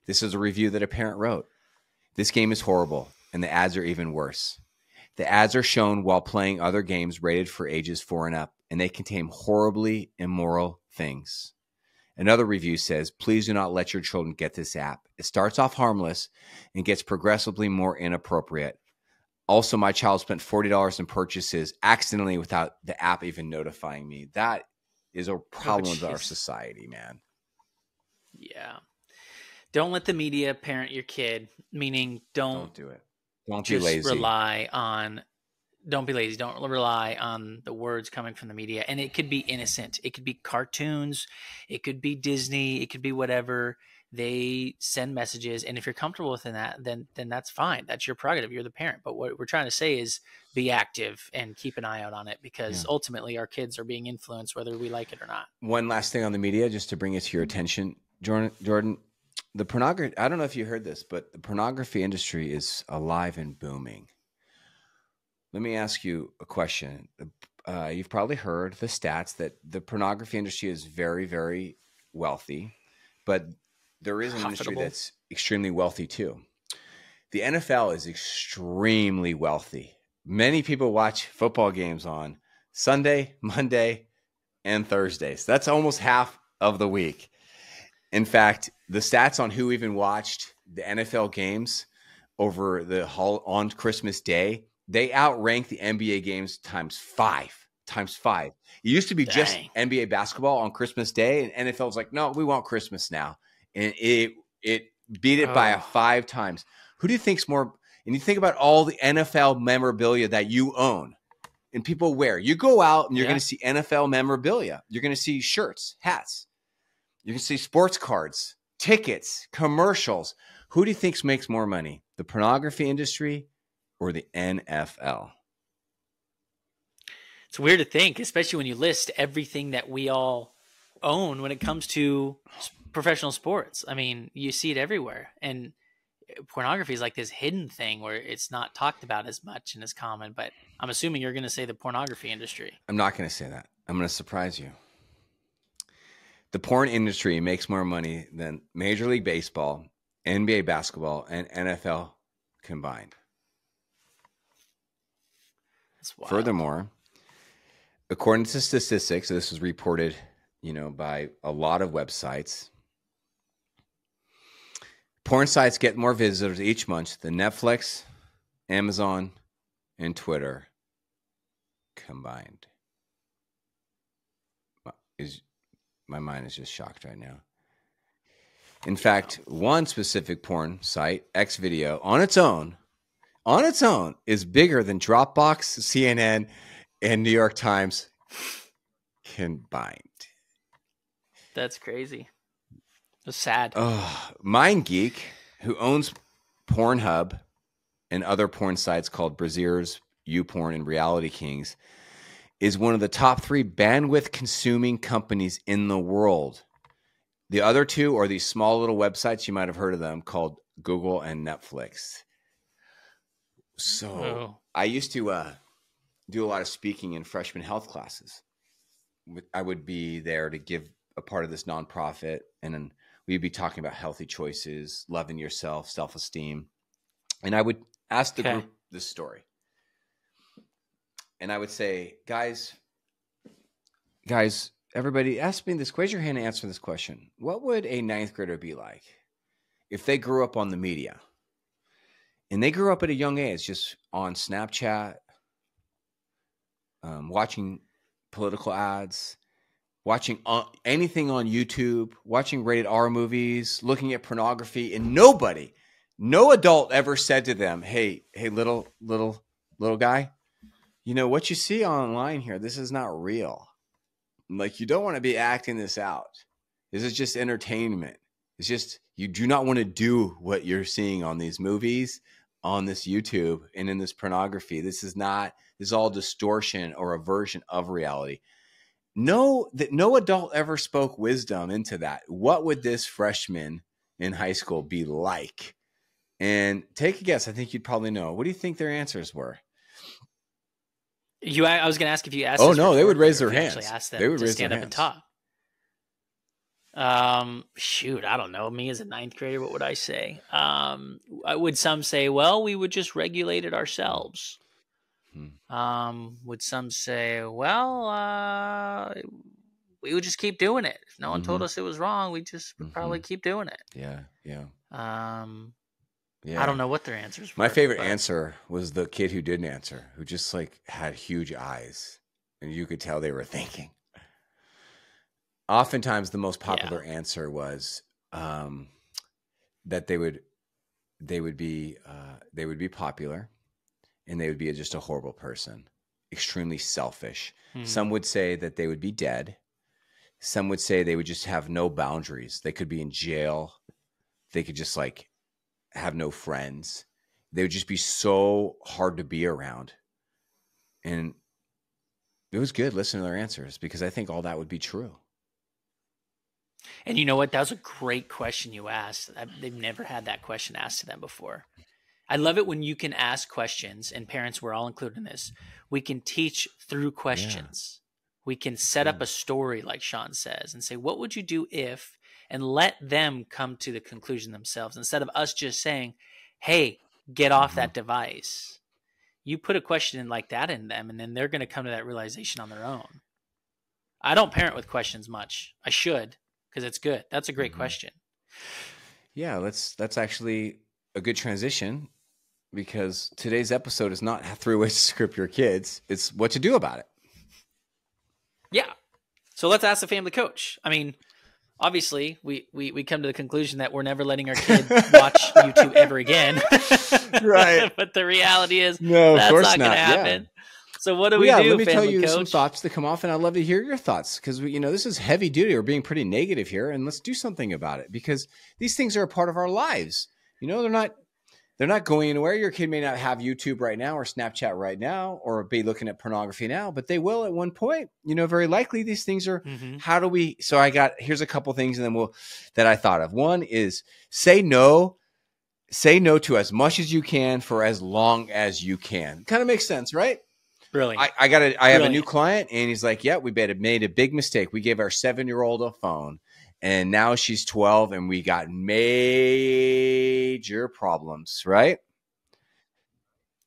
This is a review that a parent wrote. This game is horrible, and the ads are even worse. The ads are shown while playing other games rated for ages 4 and up, and they contain horribly immoral things. Another review says, please do not let your children get this app. It starts off harmless and gets progressively more inappropriate. Also, my child spent $40 in purchases accidentally without the app even notifying me. That is a problem with our society, man. Yeah. don't let the media parent your kid, meaning don't do it. Don't be just lazy. don't be lazy. Don't rely on the words coming from the media. And it could be innocent. It could be cartoons. It could be Disney. It could be whatever. They send messages. And if you're comfortable with that, then that's fine. That's your prerogative. You're the parent. But what we're trying to say is be active and keep an eye out on it, because ultimately our kids are being influenced whether we like it or not. One last thing on the media, just to bring it to your attention, Jordan, the pornography, I don't know if you heard this, but the pornography industry is alive and booming. Let me ask you a question. You've probably heard the stats that the pornography industry is very, very wealthy, but there is an industry that's extremely wealthy too. The NFL is extremely wealthy. Many people watch football games on Sunday, Monday, and Thursdays. That's almost half of the week. In fact, the stats on who even watched the NFL games over on Christmas Day, they outrank the NBA games times five. It used to be just NBA basketball on Christmas Day, and NFL's like, no, we want Christmas now. And it beat it by 5 times. Who do you think's more? And you think about all the NFL memorabilia that you own and people wear. You go out and you're going to see NFL memorabilia. You're going to see shirts, hats. You're going to see sports cards, tickets, commercials. Who do you think makes more money? The pornography industry or the NFL? It's weird to think, especially when you list everything that we all own when it comes to professional sports. I mean, you see it everywhere. And pornography is like this hidden thing where it's not talked about as much and as common. But I'm assuming you're going to say the pornography industry. I'm not going to say that. I'm going to surprise you. The porn industry makes more money than Major League Baseball, NBA basketball, and NFL combined. That's wild. Furthermore, according to statistics, this was reported, by a lot of websites. Porn sites get more visitors each month than Netflix, Amazon, and Twitter combined. My mind is just shocked right now. In fact, one specific porn site, Xvideo, on its own, is bigger than Dropbox, CNN, and New York Times combined. That's crazy. It's sad. MindGeek, who owns Pornhub and other porn sites called Brazzers, YouPorn, and Reality Kings, is one of the top 3 bandwidth-consuming companies in the world. The other 2 are these small little websites, you might have heard of them, called Google and Netflix. So I used to do a lot of speaking in freshman health classes. I would be there to give a part of this nonprofit, and then we'd be talking about healthy choices, loving yourself, self-esteem. And I would ask the group this story. And I would say, guys, everybody, ask me this. Raise your hand and answer this question. What would a 9th grader be like if they grew up on the media? And they grew up at a young age, just on Snapchat, watching political ads, watching anything on YouTube, watching rated R movies, looking at pornography, and no adult ever said to them, hey, little guy, what you see online here, this is not real. Like, you don't want to be acting this out. This is just entertainment. It's just, you do not want to do what you're seeing on these movies, on this YouTube, and in this pornography. This is all distortion or a version of reality. No adult ever spoke wisdom into that. What would this freshman in high school be like? And take a guess. I think you'd probably know. What do you think their answers were? I was going to ask if you asked. Oh no, they would raise their hands. They would raise stand their hands. Up and talk. Shoot, I don't know. Me as a 9th grader, what would I say? Would some say, well, we would just regulate it ourselves? Would some say, well, we would just keep doing it. If no one told us it was wrong, we just would probably keep doing it. Yeah. I don't know what their answers were. My favorite answer was the kid who didn't answer, who just had huge eyes, and you could tell they were thinking. Oftentimes, the most popular answer was, that they would be popular, and they would be just a horrible person, extremely selfish. Some would say that they would be dead. Some would say they would just have no boundaries. They could be in jail. They could just like have no friends. They would just be so hard to be around. And it was good listening to their answers, because I think all that would be true. And you know what? That was a great question you asked. They've never had that question asked to them before. I love it when you can ask questions, and parents, we're all included in this. We can teach through questions. We can set up a story, like Sean says, and say, what would you do if, and let them come to the conclusion themselves, instead of us just saying, hey, get off that device. You put a question like that in them, and then they're going to come to that realization on their own. I don't parent with questions much. I should, because it's good. That's a great question. Yeah, that's actually a good transition, because today's episode is not 3 ways to script your kids. It's what to do about it. Yeah. So let's ask the family coach. I mean, obviously, we come to the conclusion that we're never letting our kid watch YouTube ever again. Right. But the reality is, no, that's of course not going to happen. Yeah. So what do we do, let me tell you coach? some thoughts to come off, and I'd love to hear your thoughts, because this is heavy duty. We're being pretty negative here, and let's do something about it, because these things are a part of our lives. They're not going anywhere. Your kid may not have YouTube right now or Snapchat right now or be looking at pornography now, but they will at one point. Very likely these things are, how do we, so here's a couple things that I thought of. One is say no to as much as you can for as long as you can. Kind of makes sense, right? Brilliant. I have a new client, and he's like, yeah, we made a big mistake. We gave our 7-year-old a phone. And now she's 12, and we got major problems, right?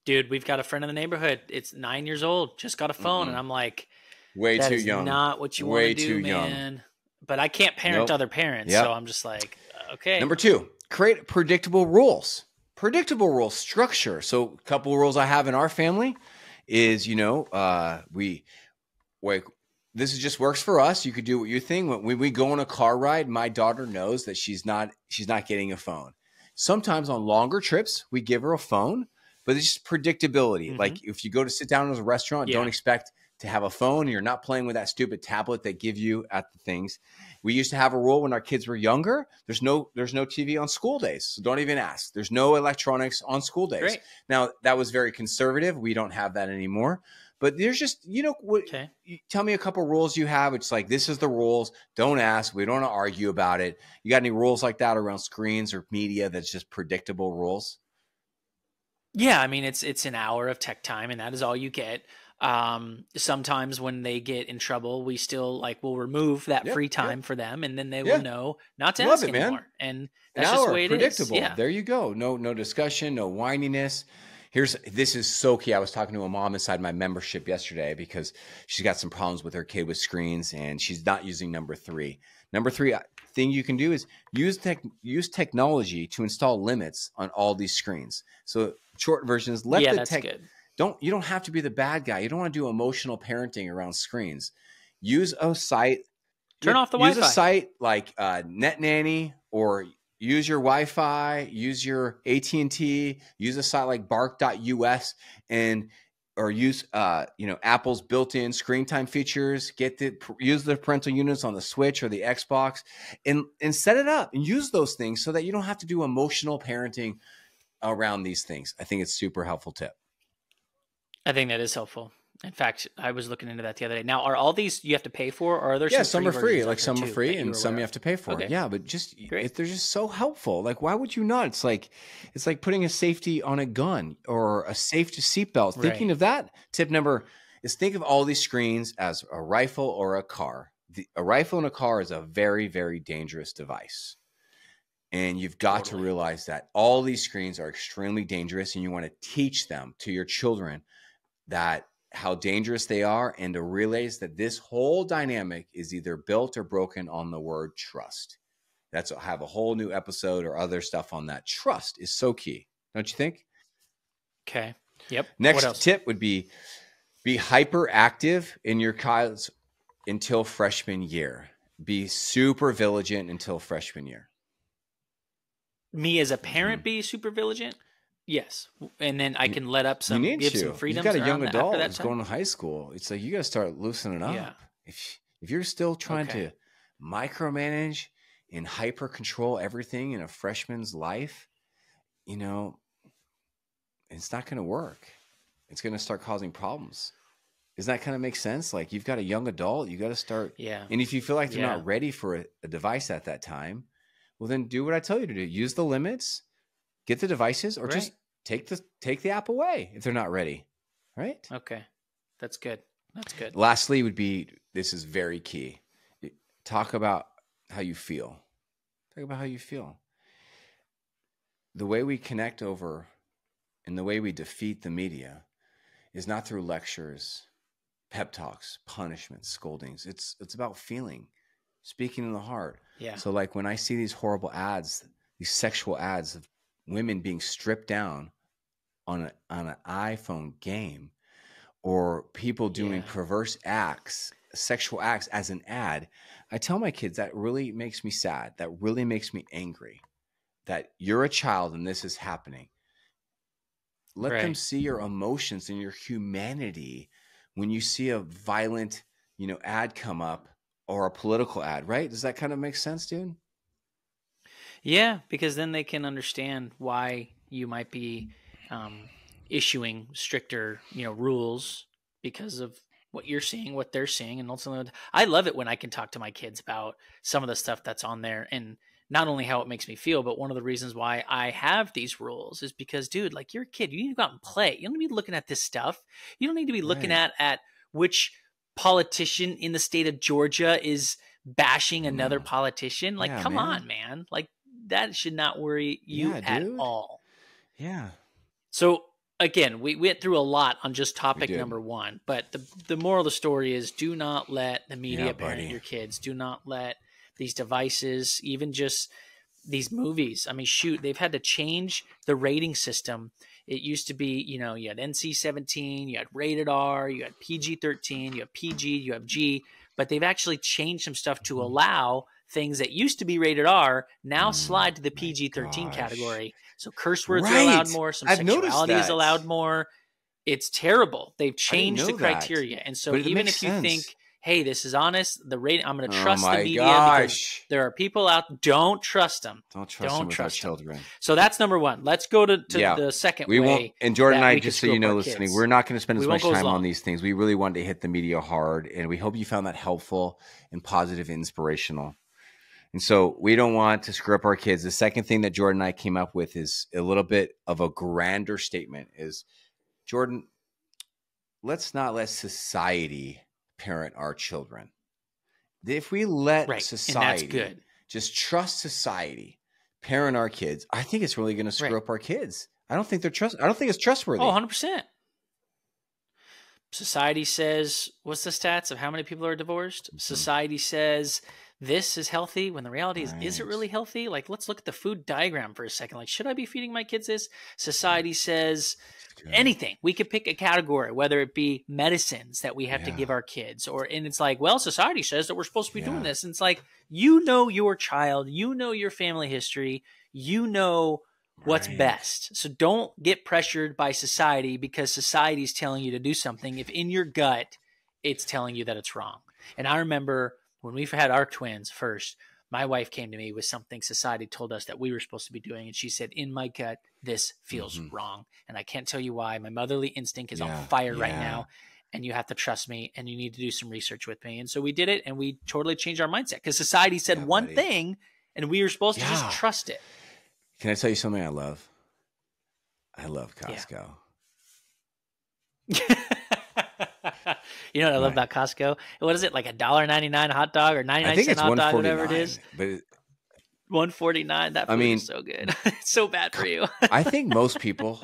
Dude, we've got a friend in the neighborhood. It's 9 years old, just got a phone. And I'm like, way that too is young. not what you want to do, man. But I can't parent other parents. So I'm just like, okay. Number 2, create predictable rules. Predictable rules, structure. So a couple of rules I have in our family is, this is just works for us. You could do what you think. When we go on a car ride, my daughter knows that she's not getting a phone. Sometimes on longer trips, we give her a phone, but it's just predictability. Like if you go to sit down at a restaurant, don't expect to have a phone, and you're not playing with that stupid tablet they give you at the things. We used to have a rule when our kids were younger. There's no TV on school days. So don't even ask. There's no electronics on school days. Great. Now that was very conservative. We don't have that anymore. But there's just, tell me a couple rules you have. It's like, this is the rules. Don't ask. We don't want to argue about it. You got any rules like that around screens or media that's just predictable rules? Yeah, I mean, it's an hour of tech time, and that is all you get. Sometimes when they get in trouble, we still we'll remove that free time for them, and then they will know not to ask anymore. Man. And that's just the way it predictable. is. Yeah. There you go. No discussion, no whininess. This is so key. I was talking to a mom inside my membership yesterday, because she's got some problems with her kid with screens, and she's not using number 3. Number 3 thing you can do is use technology to install limits on all these screens. So short version is that's good. You don't have to be the bad guy. You don't want to do emotional parenting around screens. Use a site. Turn off the Wi-Fi. Use a site like Net Nanny, or use your Wi-Fi, use your AT&T, use a site like bark.us, or use Apple's built-in screen time features. Use the parental units on the Switch or the Xbox, and set it up and use those things so that you don't have to do emotional parenting around these things. I think it's a super helpful tip. I think that is helpful. In fact, I was looking into that the other day. Now, are all these you have to pay for, or are there some are free? Like some are free, and some you have to pay for. Okay. Yeah, but they're just so helpful. Like, why would you not? It's like putting a safety on a gun or a safety seatbelt. Right. Thinking of that. Tip number is, think of all these screens as a rifle or a car. A rifle in a car is a very, very dangerous device. And you've got to realize that all these screens are extremely dangerous, and you want to teach them to your children that how dangerous they are, and to realize that this whole dynamic is either built or broken on the word trust. I'll have a whole new episode or other stuff on that. Trust is so key. Don't you think? Okay. Yep. Next tip would be hyperactive in your child's until freshman year. Be super vigilant until freshman year. me as a parent be super vigilant? Yes. And then I can let up You need give to. some freedoms. You've got a young after adult that who's time. going to high school. It's like you got to start loosening up. Yeah. If you're still trying to micromanage and hyper control everything in a freshman's life, you know, it's not going to work. It's going to start causing problems. Does that kind of make sense? Like, you've got a young adult, you got to start. Yeah. And if you feel like they're not ready for a device at that time, well, then do what I tell you to do. Use the limits, get the devices, or just take the app away if they're not ready. Right? Okay. That's good. That's good. Lastly would be, this is very key. Talk about how you feel. Talk about how you feel. The way we connect over and the way we defeat the media is not through lectures, pep talks, punishments, scoldings. It's about feeling, speaking in the heart. Yeah. So like when I see these horrible ads, these sexual ads of women being stripped down on an iPhone game, or people doing perverse acts, sexual acts as an ad, I tell my kids that really makes me sad. That really makes me angry that you're a child and this is happening. Let them see your emotions and your humanity when you see a violent, ad come up, or a political ad, right? Does that kind of make sense, dude? Yeah, because then they can understand why you might be issuing stricter, rules because of what you're seeing, what they're seeing. And ultimately, I love it when I can talk to my kids about some of the stuff that's on there, and not only how it makes me feel, but one of the reasons why I have these rules is because, dude, like, you're a kid. You need to go out and play. You don't need to be looking at this stuff. You don't need to be looking at which politician in the state of Georgia is bashing another politician. Like, come on, man. Like, that should not worry you at all. Yeah. So again, we went through a lot on just topic number one, but the moral of the story is, do not let the media parent your kids. Do not let these devices, even just these movies. I mean, shoot, they've had to change the rating system. It used to be, you had NC-17, you had rated R, you had PG-13, you have PG, you have G, but they've actually changed some stuff to allow things that used to be rated R now slide to the PG-13 category. So curse words are allowed more. Some sexuality is allowed more. It's terrible. They've changed the criteria. And so even if you think, hey, this is honest, the rating, I'm going to trust the media because there are people out. Don't trust them. Don't trust them with our children. So that's number one. Let's go to the second way. Won't, and Jordan and I, just so you know, listening, we're not going to spend as much time on these things. We really wanted to hit the media hard, and we hope you found that helpful and positive, inspirational. And so we don't want to screw up our kids. The second thing that Jordan and I came up with is a little bit of a grander statement is, Jordan, let's not let society parent our children. If we let society, just trust society, parent our kids, I think it's really going to screw up our kids. I don't think it's trustworthy. Oh, 100%. Society says, what's the stats of how many people are divorced? Society says this is healthy, when the reality is it really healthy? Like, let's look at the food diagram for a second. Like, should I be feeding my kids this? Society says anything. We could pick a category, whether it be medicines that we have to give our kids, and it's like, well, society says that we're supposed to be doing this. And it's like, your child, your family history, what's best. So don't get pressured by society because society is telling you to do something if in your gut it's telling you that it's wrong. And I remember when we had our twins first, my wife came to me with something society told us that we were supposed to be doing. And she said, in my gut, this feels wrong. And I can't tell you why. My motherly instinct is on fire right now. And you have to trust me, and you need to do some research with me. And so we did it, and we totally changed our mindset because society said one thing, and we were supposed to just trust it. Can I tell you something I love? I love Costco. You know what I love about Costco? What is it, like $1.99 a hot dog or 99-cent hot dog, whatever it is? But $1.49. That food is so good. It's so bad for you. I think most people,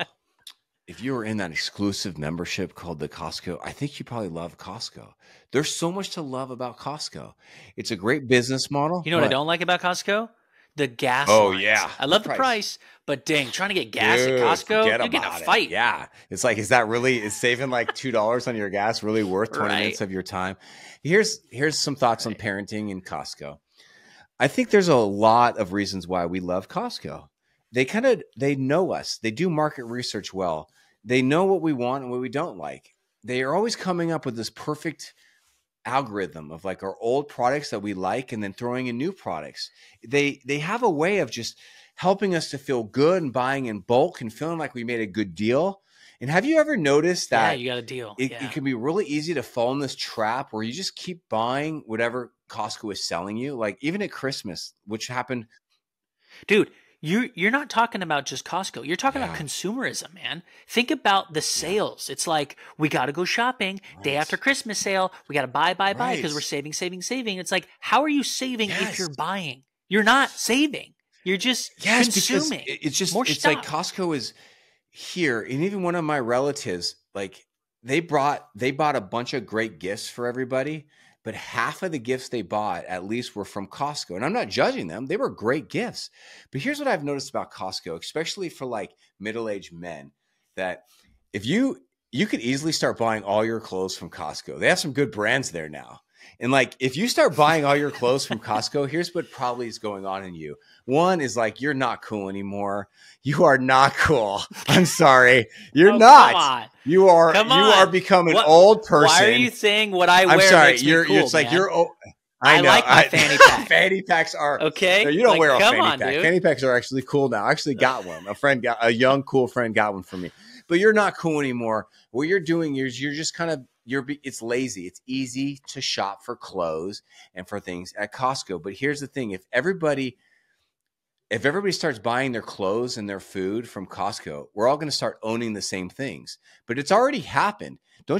if you were in that exclusive membership called the Costco, I think you probably love Costco. There's so much to love about Costco. It's a great business model. You know what I don't like about Costco? The gas lines. I love the price, but dang, trying to get gas at Costco, you're getting a fight. Yeah. It's like, is saving like $2 on your gas really worth 20 minutes of your time? Here's some thoughts on parenting in Costco. I think there's a lot of reasons why we love Costco. they know us. They do market research well. They know what we want and what we don't like. They are always coming up with this perfect algorithm of like our old products that we like and then throwing in new products. They have a way of just helping us to feel good and buying in bulk and feeling like we made a good deal. And have you ever noticed that you got a deal? It can be really easy to fall in this trap where you just keep buying whatever Costco is selling you, like even at Christmas, which happened. Dude, you're not talking about just Costco. You're talking about consumerism, man. Think about the sales. It's like we got to go shopping day after Christmas sale. We got to buy because we're saving. It's like, how are you saving if you're buying? You're not saving. You're just consuming. It's just more it's stuff. Like Costco is here, and even one of my relatives, like they bought a bunch of great gifts for everybody. But half of the gifts they bought at least were from Costco. And I'm not judging them. They were great gifts. But here's what I've noticed about Costco, especially for like middle-aged men, that if you could easily start buying all your clothes from Costco. They have some good brands there now. And like, if you start buying all your clothes from Costco, here's what probably is going on in you. One is like, you're not cool anymore. You are not cool. I'm sorry. You're not. Come on. You are becoming an old person. Why are you saying what I wear? I'm sorry. Makes me cool, it's like you're old. I like my fanny pack. Fanny packs are okay. No, you don't wear a fanny pack. Dude. Fanny packs are actually cool now. I actually got one. A young cool friend got one for me. But you're not cool anymore. What you're doing is you're just kind of it's lazy. It's easy to shop for clothes and for things at Costco. But here's the thing: if everybody starts buying their clothes and their food from Costco, we're all going to start owning the same things. But it's already happened. Do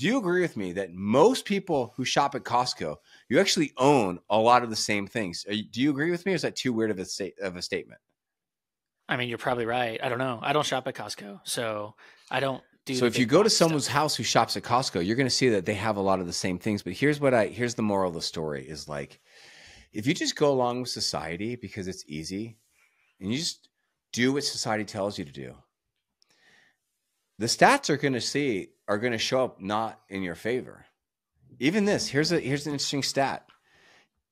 you agree with me that most people who shop at Costco, you actually own a lot of the same things? Do you agree with me, or is that too weird of a statement? I mean, you're probably right. I don't know. I don't shop at Costco, so I don't do. So if you go to someone's house who shops at Costco, you're going to see that they have a lot of the same things. But here's the moral of the story is like, if you just go along with society because it's easy and you just do what society tells you to do, the stats are going to show up not in your favor. Even this, here's an interesting stat.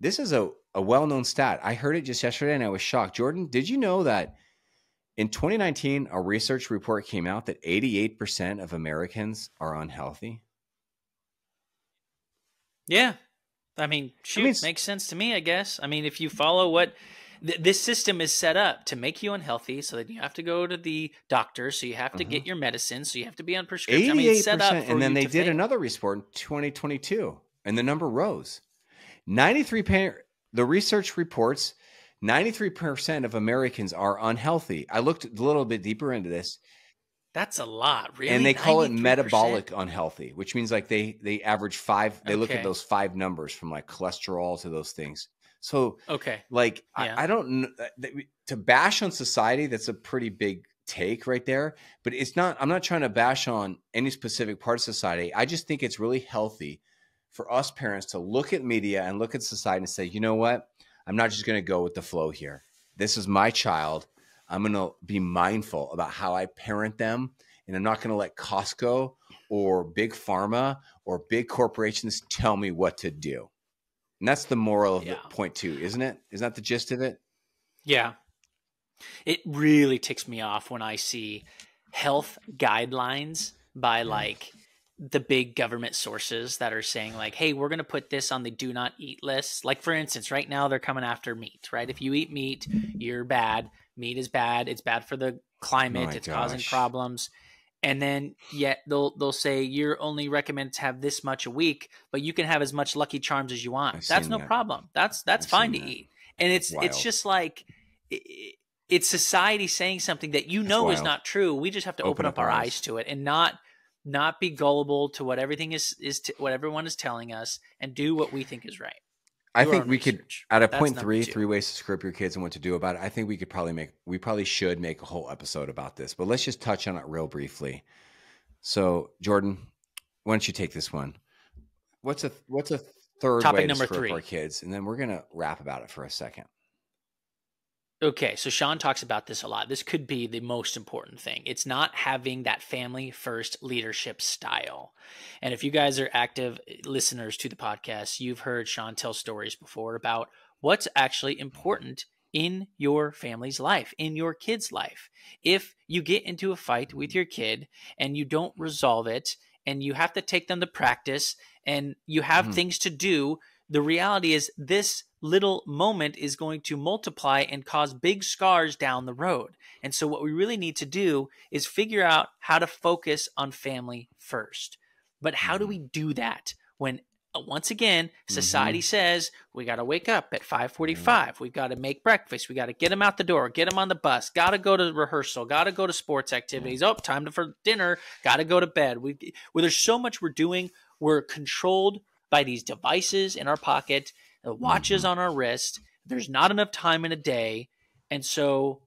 This is a well-known stat. I heard it just yesterday and I was shocked. Jordan, did you know that in 2019, a research report came out that 88% of Americans are unhealthy? Yeah. I mean, makes sense to me, I guess. I mean, if you follow what this system is set up to make you unhealthy so that you have to go to the doctor, so you have to get your medicine, so you have to be on prescription. 88%, I mean, it's set up for and then you they to did fail. Another report in 2022, and the number rose. 93%. The research reports 93% of Americans are unhealthy. I looked a little bit deeper into this. That's a lot, really. And they call it metabolic unhealthy, which means like they average 5. They look at those 5 numbers from like cholesterol to those things. So like I don't know, to bash on society. That's a pretty big take right there. But it's not. I'm not trying to bash on any specific part of society. I just think it's really healthy for us parents to look at media and look at society and say, you know what? I'm not just going to go with the flow here. This is my child. I'm going to be mindful about how I parent them. And I'm not going to let Costco or big pharma or big corporations tell me what to do. And that's the moral of the point too, isn't it? Isn't that the gist of it? Yeah. It really ticks me off when I see health guidelines by like the big government sources that are saying like, hey, we're going to put this on the do not eat list. Like for instance, right now they're coming after meat, right? If you eat meat, you're bad. Meat is bad. It's bad for the climate. It's causing problems. And then yet they'll say you're only recommended to have this much a week, but you can have as much Lucky Charms as you want. That's no problem. That's fine to eat. And it's just like it's society saying something that is not true. We just have to open up our eyes to it and not be gullible to what everything what everyone is telling us and do what we think is right. I think we could, at a point 3 ways to screw up your kids and what to do about it. I think we probably should make a whole episode about this, but let's just touch on it real briefly. So Jordan, why don't you take this one? What's a third Topic way to number screw 3. up our kids? And then we're going to rap about it for a second. Okay, so Sean talks about this a lot. This could be the most important thing. It's not having that family first leadership style. And if you guys are active listeners to the podcast, you've heard Sean tell stories before about what's actually important in your family's life, in your kid's life. If you get into a fight with your kid and you don't resolve it and you have to take them to practice and you have things to do, the reality is this little moment is going to multiply and cause big scars down the road. And so what we really need to do is figure out how to focus on family first. But how do we do that when once again, society says we got to wake up at 5:45. We've got to make breakfast. We got to get them out the door, get them on the bus, got to go to rehearsal, got to go to sports activities. Oh, time for dinner, got to go to bed. Well, there's so much we're doing. We're controlled by these devices in our pocket, the watches on our wrist. There's not enough time in a day. And so,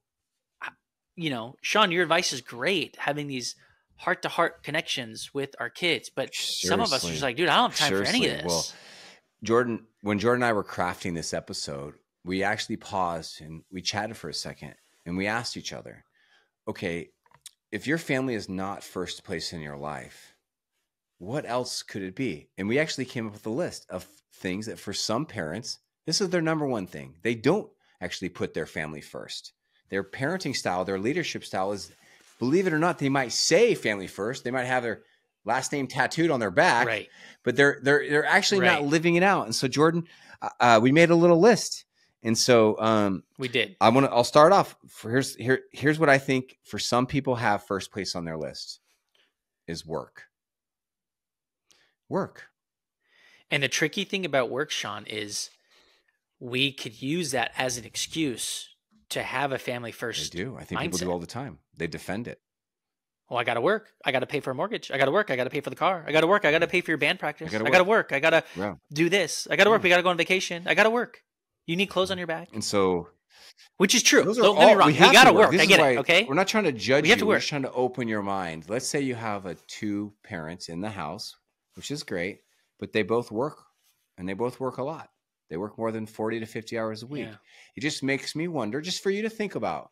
Sean, your advice is great, having these heart-to-heart connections with our kids, but some of us are just like, dude, I don't have time for any of this. Well, Jordan, when Jordan and I were crafting this episode, we actually paused and we chatted for a second and we asked each other, okay, if your family is not first place in your life, what else could it be? And we actually came up with a list of things that for some parents, this is their number one thing. They don't actually put their family first. Their parenting style, their leadership style is, believe it or not, they might say family first. They might have their last name tattooed on their back, right, but they're actually not living it out. And so, Jordan, we made a little list, and so we did. I'll start off. Here's what I think for some people have first place on their list is work. Work. And the tricky thing about work, Sean, is we could use that as an excuse to have a family first. They do. I think mindset. People do all the time. They defend it. Well, I got to work. I got to pay for a mortgage. I got to work. I got to pay for the car. I got to work. I got to pay for your band practice. I got to work. I got to do this. I got to work. We got to go on vacation. I got to work. You need clothes on your back. And so, which is true. Don't get me wrong. We got to work. I get it. Okay. We're not trying to judge you. We're just trying to open your mind. Let's say you have two parents in the house, which is great, but they both work and they both work a lot. They work more than 40 to 50 hours a week. Yeah. It just makes me wonder, just for you to think about,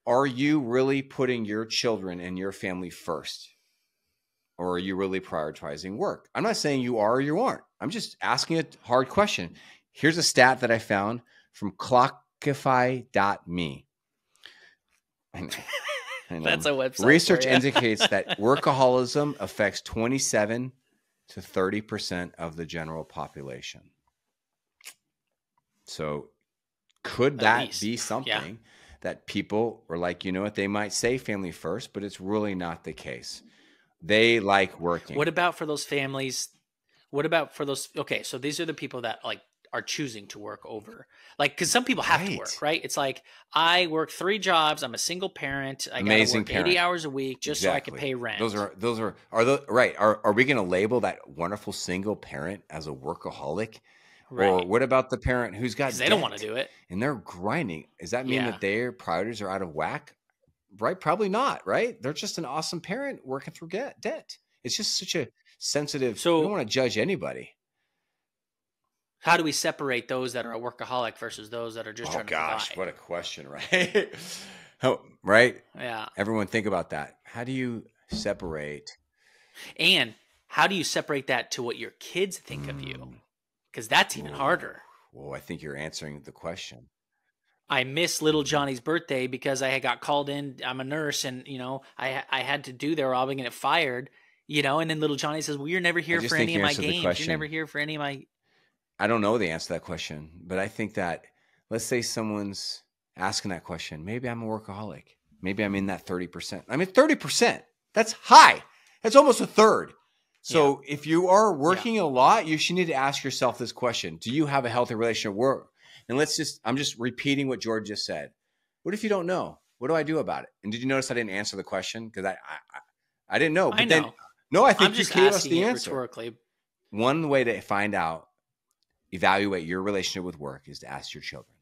are you really putting your children and your family first? Or are you really prioritizing work? I'm not saying you are or you aren't. I'm just asking a hard question. Here's a stat that I found from clockify.me. I know. That's a website. Research indicates that workaholism affects 27 to 30% of the general population. So could that be something that people are like, you know what, they might say family first, but it's really not the case. They like working. What about for those families? What about for those? Okay, so these are the people that like are choosing to work over, like, because some people have to work, right? It's like, I work 3 jobs. I'm a single parent. I got to work 80 hours a week just so I can pay rent. Those are right. Are we going to label that wonderful single parent as a workaholic? Right. Or what about the parent who's got debt? They don't want to do it. And they're grinding. Does that mean that their priorities are out of whack? Right? Probably not, right? They're just an awesome parent working through debt. It's just such a sensitive, so we don't want to judge anybody. How do we separate those that are a workaholic versus those that are just trying to provide? Oh gosh, what a question, right? Right? Yeah. Everyone think about that. How do you separate? And how do you separate that to what your kids think of you? Because that's even harder. Well, I think you're answering the question. I miss little Johnny's birthday because I had got called in. I'm a nurse, and I had to do there, or I'll be going to get fired. And then little Johnny says, "Well, you're never here for any of my games. You're never here for any of my." I don't know the answer to that question, but I think that, let's say someone's asking that question. Maybe I'm a workaholic. Maybe I'm in that 30%. I mean, 30%. That's high. That's almost a third. So if you are working a lot, you should need to ask yourself this question. Do you have a healthy relationship at work? And I'm just repeating what George just said. What if you don't know? What do I do about it? And did you notice I didn't answer the question? Because I didn't know. But I think you gave us the answer. Rhetorically. One way to find out, evaluate your relationship with work is to ask your children.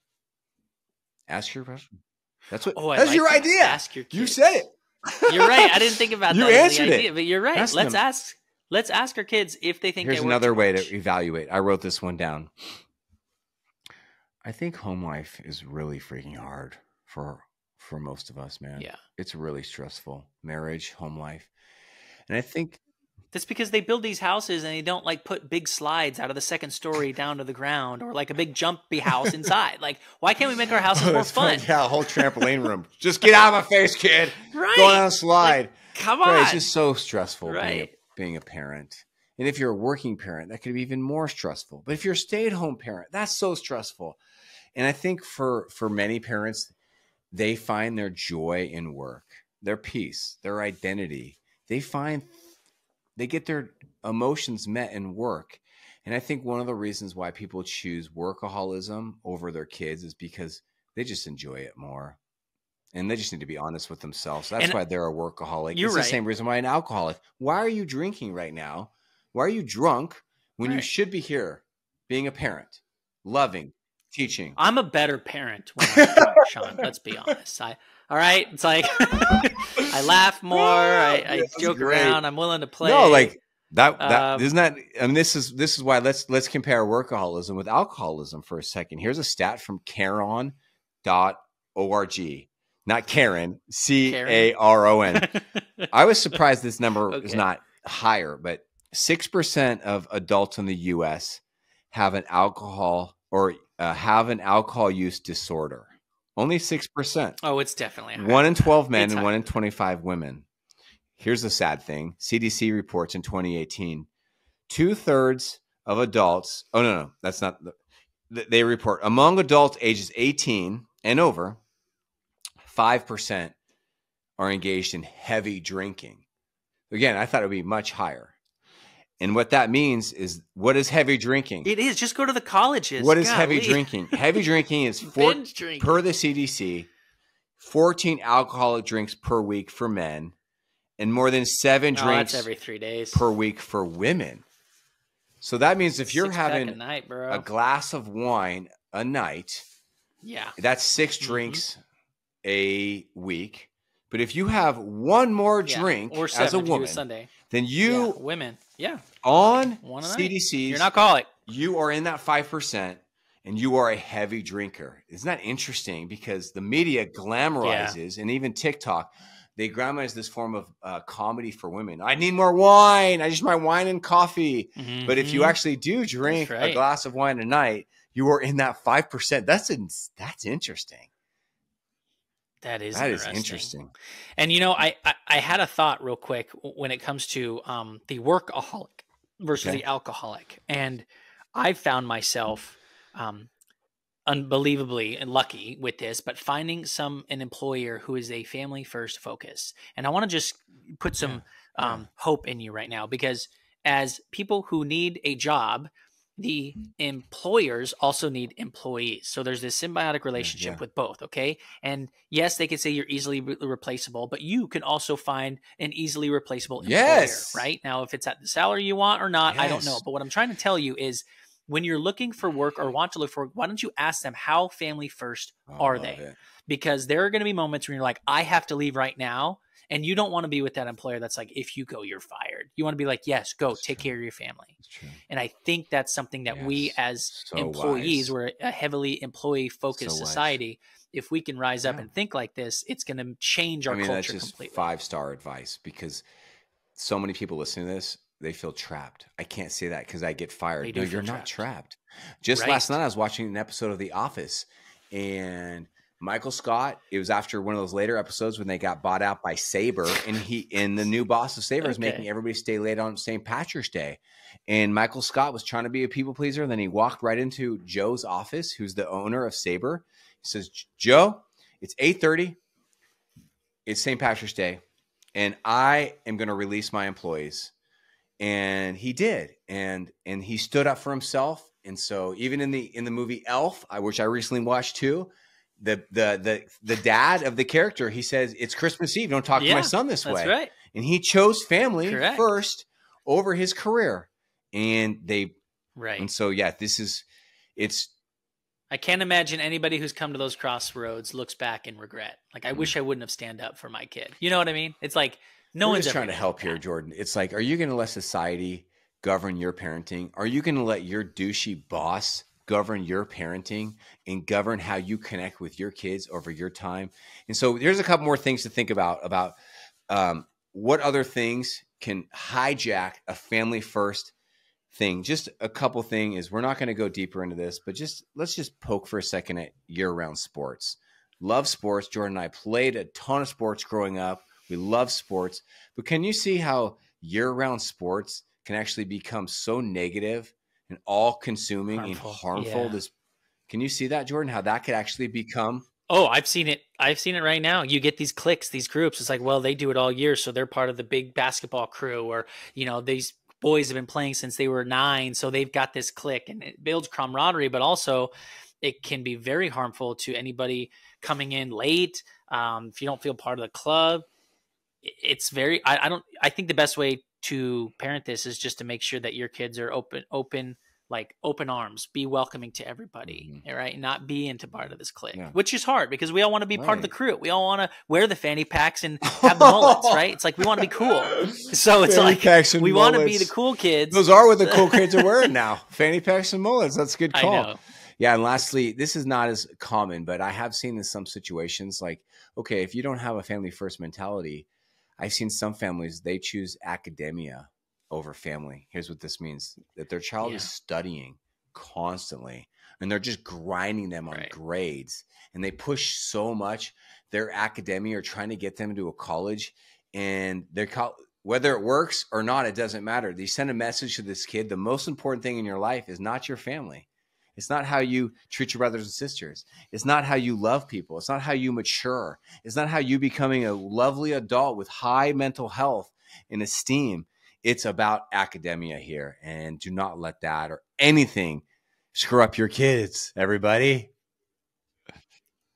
Ask your question. That's your idea. Ask your kids. You said it. You're right. I didn't think about that. You answered it. But you're right. Let's ask our kids if they think Here's another way to evaluate. I wrote this one down. I think home life is really freaking hard for most of us, man. Yeah. It's really stressful. Marriage, home life. And I think That's because they build these houses and they don't like put big slides out of the second story down to the ground, or like a big jumpy house inside. Like, why can't we make our houses more fun? Yeah, a whole trampoline room. Just get out of my face, kid. Right. Go on a slide. Like, come on. Right, it's just so stressful Right. being a parent. And if you're a working parent, that could be even more stressful. But if you're a stay-at-home parent, that's so stressful. And I think for many parents, they find their joy in work, their peace, their identity. They get their emotions met in work. And I think one of the reasons why people choose workaholism over their kids is because they just enjoy it more. And they just need to be honest with themselves. That's why they're a workaholic. It's the same reason why an alcoholic. Why are you drinking right now? Why are you drunk when you should be here being a parent, loving, teaching? I'm a better parent when I'm drunk, Sean. Let's be honest. All right. It's like I laugh more. I joke around. I'm willing to play. No, like that isn't that. I mean, this is why let's compare workaholism with alcoholism for a second. Here's a stat from Caron.org. Not Karen, Caron. I was surprised this number is not higher, but 6% of adults in the U.S. have an alcohol use disorder. Only 6%. Oh, it's definitely higher. 1 in 12 men and 1 in 25 women. Here's the sad thing. CDC reports in 2018, 2/3 of adults. Oh, no, that's not. They report among adults ages 18 and over, 5% are engaged in heavy drinking. Again, I thought it would be much higher. And what that means is, what is heavy drinking? It is. Just go to the colleges. What is heavy drinking? Heavy drinking is per the CDC, 14 alcoholic drinks per week for men, and more than 7 drinks every 3 days per week for women. So that means if you're having a glass of wine a night, that's 6 drinks a week. But if you have one more drink or as a woman, then you women on CDC's, you're an alcoholic. You are in that 5%, and you are a heavy drinker. Isn't that interesting? Because the media glamorizes, and even TikTok, they glamorize this form of comedy for women. I need more wine. I just my wine and coffee. Mm-hmm. But if you actually do drink a glass of wine a night, you are in that 5%. That's interesting. That is interesting. And, I had a thought real quick when it comes to the workaholic versus the alcoholic. And I found myself unbelievably lucky with this, but finding an employer who is a family first focus. And I want to just put some hope in you right now, because as people who need a job, the employers also need employees. So there's this symbiotic relationship with both. Okay. And yes, they could say you're easily replaceable, but you can also find an easily replaceable employer, right? Now, if it's at the salary you want or not, I don't know. But what I'm trying to tell you is, when you're looking for work or want to look for work, why don't you ask them, how family first are they? Because there are going to be moments when you're like, I have to leave right now. And you don't want to be with that employer that's like, if you go, you're fired. You want to be like, yes, go, take care of your family. And I think that's something that we as employees, we're a heavily employee-focused society. If we can rise up and think like this, it's going to change our culture that's just completely. 5-star advice, because so many people listening to this, they feel trapped. I can't say that because I get fired. No, you're not trapped. Just last night, I was watching an episode of The Office, and Michael Scott, it was after one of those later episodes when they got bought out by Sabre, and the new boss of Sabre is making everybody stay late on St. Patrick's Day. And Michael Scott was trying to be a people pleaser. And then he walked right into Joe's office, who's the owner of Sabre. He says, Joe, it's 8:30. It's St. Patrick's Day, and I am going to release my employees. And he did. And he stood up for himself. And so even in the movie Elf, which I recently watched too, the dad of the character, he says, it's Christmas Eve. Don't talk to my son this way. That's right. And he chose family first over his career. And and so, I can't imagine anybody who's come to those crossroads looks back and regret. Like, I wish I wouldn't have stand up for my kid. You know what I mean? It's like, no one's trying to help here, Jordan. It's like, are you going to let society govern your parenting? Are you going to let your douchey boss govern your parenting and govern how you connect with your kids over your time? And so here's a couple more things to think about what other things can hijack a family first thing. Just a couple things is we're not going to go deeper into this, but let's just poke for a second at year-round sports. Love sports. Jordan and I played a ton of sports growing up. We love sports, but can you see how year-round sports can actually become so negative and all-consuming and harmful? Yeah. Can you see that, Jordan? How that could actually become? Oh, I've seen it. I've seen it right now. You get these cliques, these groups. It's like, well, they do it all year, so they're part of the big basketball crew, or these boys have been playing since they were 9, so they've got this clique, and it builds camaraderie. But also, it can be very harmful to anybody coming in late. If you don't feel part of the club, it's very. I think the best way to parent this is just to make sure that your kids are open arms, be welcoming to everybody, right? Not be into part of this clique, which is hard because we all want to be part of the crew. We all want to wear the fanny packs and have the mullets, right? It's like we want to be cool. So it's fanny like we want to be the cool kids. Those are what the cool kids are wearing now. Fanny packs and mullets. That's a good call. I know. Yeah. And lastly, this is not as common, but I have seen in some situations like, okay, if you don't have a family first mentality, I've seen some families, they choose academia over family. Here's what this means: that their child is studying constantly and they're just grinding them on grades, and they push so much their academia or trying to get them into a college, and whether it works or not, it doesn't matter. They send a message to this kid: the most important thing in your life is not your family. It's not how you treat your brothers and sisters. It's not how you love people. It's not how you mature. It's not how you becoming a lovely adult with high mental health and esteem. It's about academia here, and do not let that or anything screw up your kids, everybody.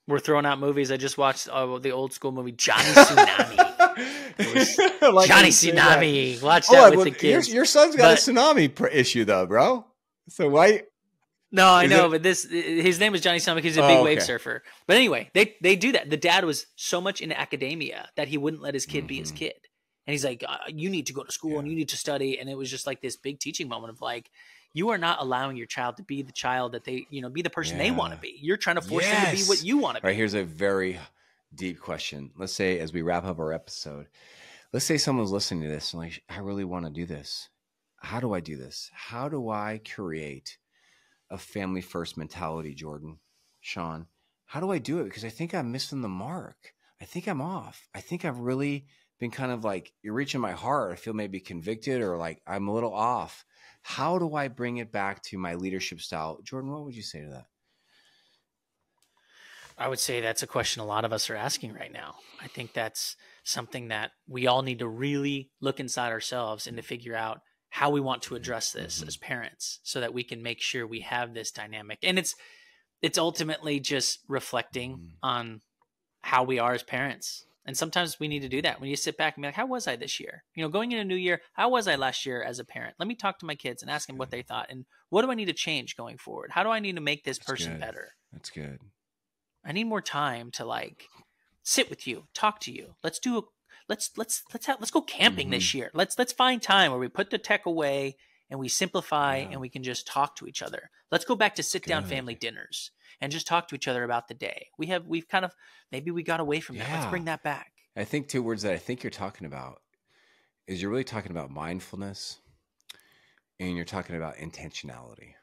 We're throwing out movies. I just watched the old school movie, Johnny Tsunami. Like Johnny Tsunami. Watch that with the kids. Your son's got a tsunami issue, though, bro. So why? No, I know, but his name is Johnny Tsunami because he's a big wave surfer. But anyway, they do that. The dad was so much into academia that he wouldn't let his kid be his kid. And he's like, you need to go to school and you need to study. And it was just like this big teaching moment of like, you are not allowing your child to be the child that they, be the person they want to be. You're trying to force them to be what you want to be. All right, here's a very deep question. Let's say, as we wrap up our episode, let's say someone's listening to this and like, I really want to do this. How do I do this? How do I create a family first mentality, Jordan, Sean? How do I do it? Because I think I'm missing the mark. I think I'm off. I think I've really been kind of like, you're reaching my heart. I feel maybe convicted or like I'm a little off. How do I bring it back to my leadership style? Jordan, what would you say to that? I would say that's a question a lot of us are asking right now. I think that's something that we all need to really look inside ourselves and to figure out how we want to address this as parents so that we can make sure we have this dynamic. And it's ultimately just reflecting on how we are as parents. And sometimes we need to do that. When you sit back and be like, how was I this year? Going into a new year, how was I last year as a parent? Let me talk to my kids and ask them what they thought. And what do I need to change going forward? How do I need to make this person better? That's good. I need more time to like sit with you, talk to you. Let's go camping this year. Let's find time where we put the tech away and we simplify and we can just talk to each other. Let's go back to sit down family dinners and just talk to each other about the day. We've kind of, maybe we got away from that. Let's bring that back. I think 2 words that I think you're talking about is you're really talking about mindfulness and you're talking about intentionality,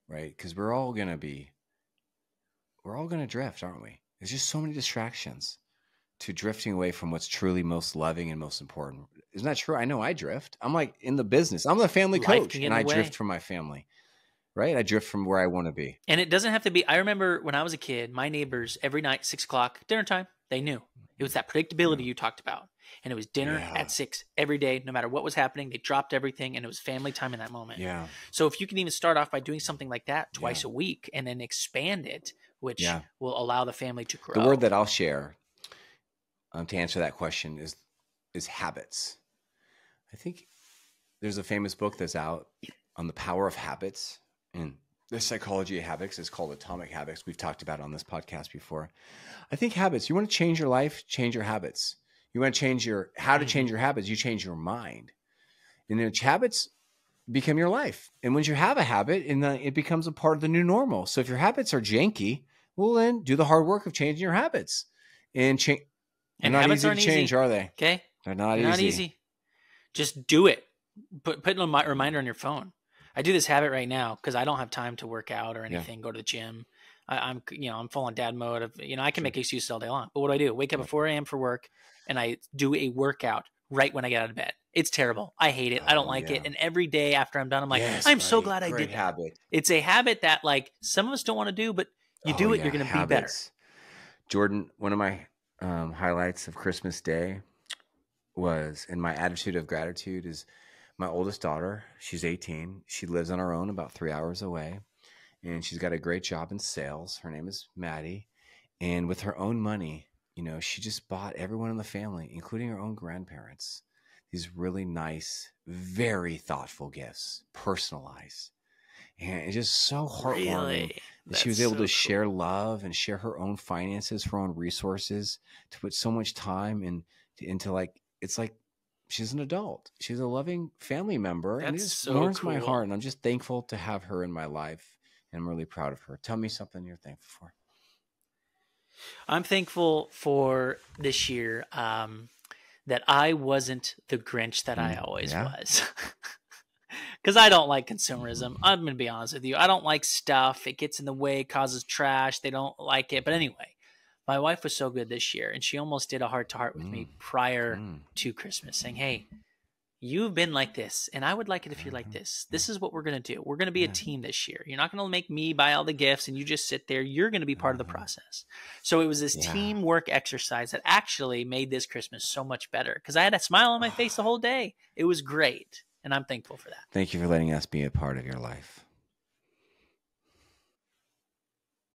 right? Because we're all going to drift, aren't we? There's just so many distractions to drifting away from what's truly most loving and most important. Isn't that true? I know I drift. I'm like in the business. I'm the family coach and I drift from my family, right? I drift from where I want to be. And it doesn't have to be. I remember when I was a kid, my neighbors every night, 6:00, dinner time, they knew. It was that predictability you talked about. And it was dinner at 6 every day, no matter what was happening. They dropped everything and it was family time in that moment. Yeah. So if you can even start off by doing something like that twice a week and then expand it, which will allow the family to grow. The word that I'll share to answer that question is habits. I think there's a famous book that's out on the power of habits and the psychology of habits. It's called Atomic Habits. We've talked about it on this podcast before. I think habits, you want to change your life, change your habits. You want to change how to change your habits, you change your mind. And then habits become your life. And once you have a habit, it becomes a part of the new normal. So if your habits are janky, well, then do the hard work of changing your habits. And they're not easy to change, are they? Okay. They're not easy. Just do it. Put a reminder on your phone. I do this habit right now because I don't have time to work out or anything, go to the gym. I'm full on dad mode of, I can make excuses all day long, but what do? Wake up at 4 a.m. for work, and I do a workout right when I get out of bed. It's terrible. I hate it. I don't like it. And every day after I'm done, I'm like, I'm so glad I did that. Habit. It's a habit that like some of us don't want to do, but you do it, you're going to be better. Jordan, one of my highlights of Christmas Day was, in my attitude of gratitude, is my oldest daughter. She's 18. She lives on her own about 3 hours away, and she's got a great job in sales. Her name is Maddie. And with her own money, she just bought everyone in the family, including her own grandparents, these really nice, very thoughtful gifts, personalized. And it's just so heartwarming that she was able to share love and share her own finances, her own resources, to put so much time into like, it's like she's an adult. She's a loving family member. And it just warms my heart. And I'm just thankful to have her in my life. And I'm really proud of her. Tell me something you're thankful for. I'm thankful for this year that I wasn't the Grinch that I always was. Because I don't like consumerism. I'm going to be honest with you. I don't like stuff. It gets in the way, causes trash. They don't like it. But anyway, my wife was so good this year, and she almost did a heart-to-heart with me prior to Christmas, saying, hey, you've been like this, and I would like it if you're like this. This is what we're going to do. We're going to be a team this year. You're not going to make me buy all the gifts, and you just sit there. You're going to be part of the process. So it was this teamwork exercise that actually made this Christmas so much better because I had a smile on my face the whole day. It was great, and I'm thankful for that. Thank you for letting us be a part of your life.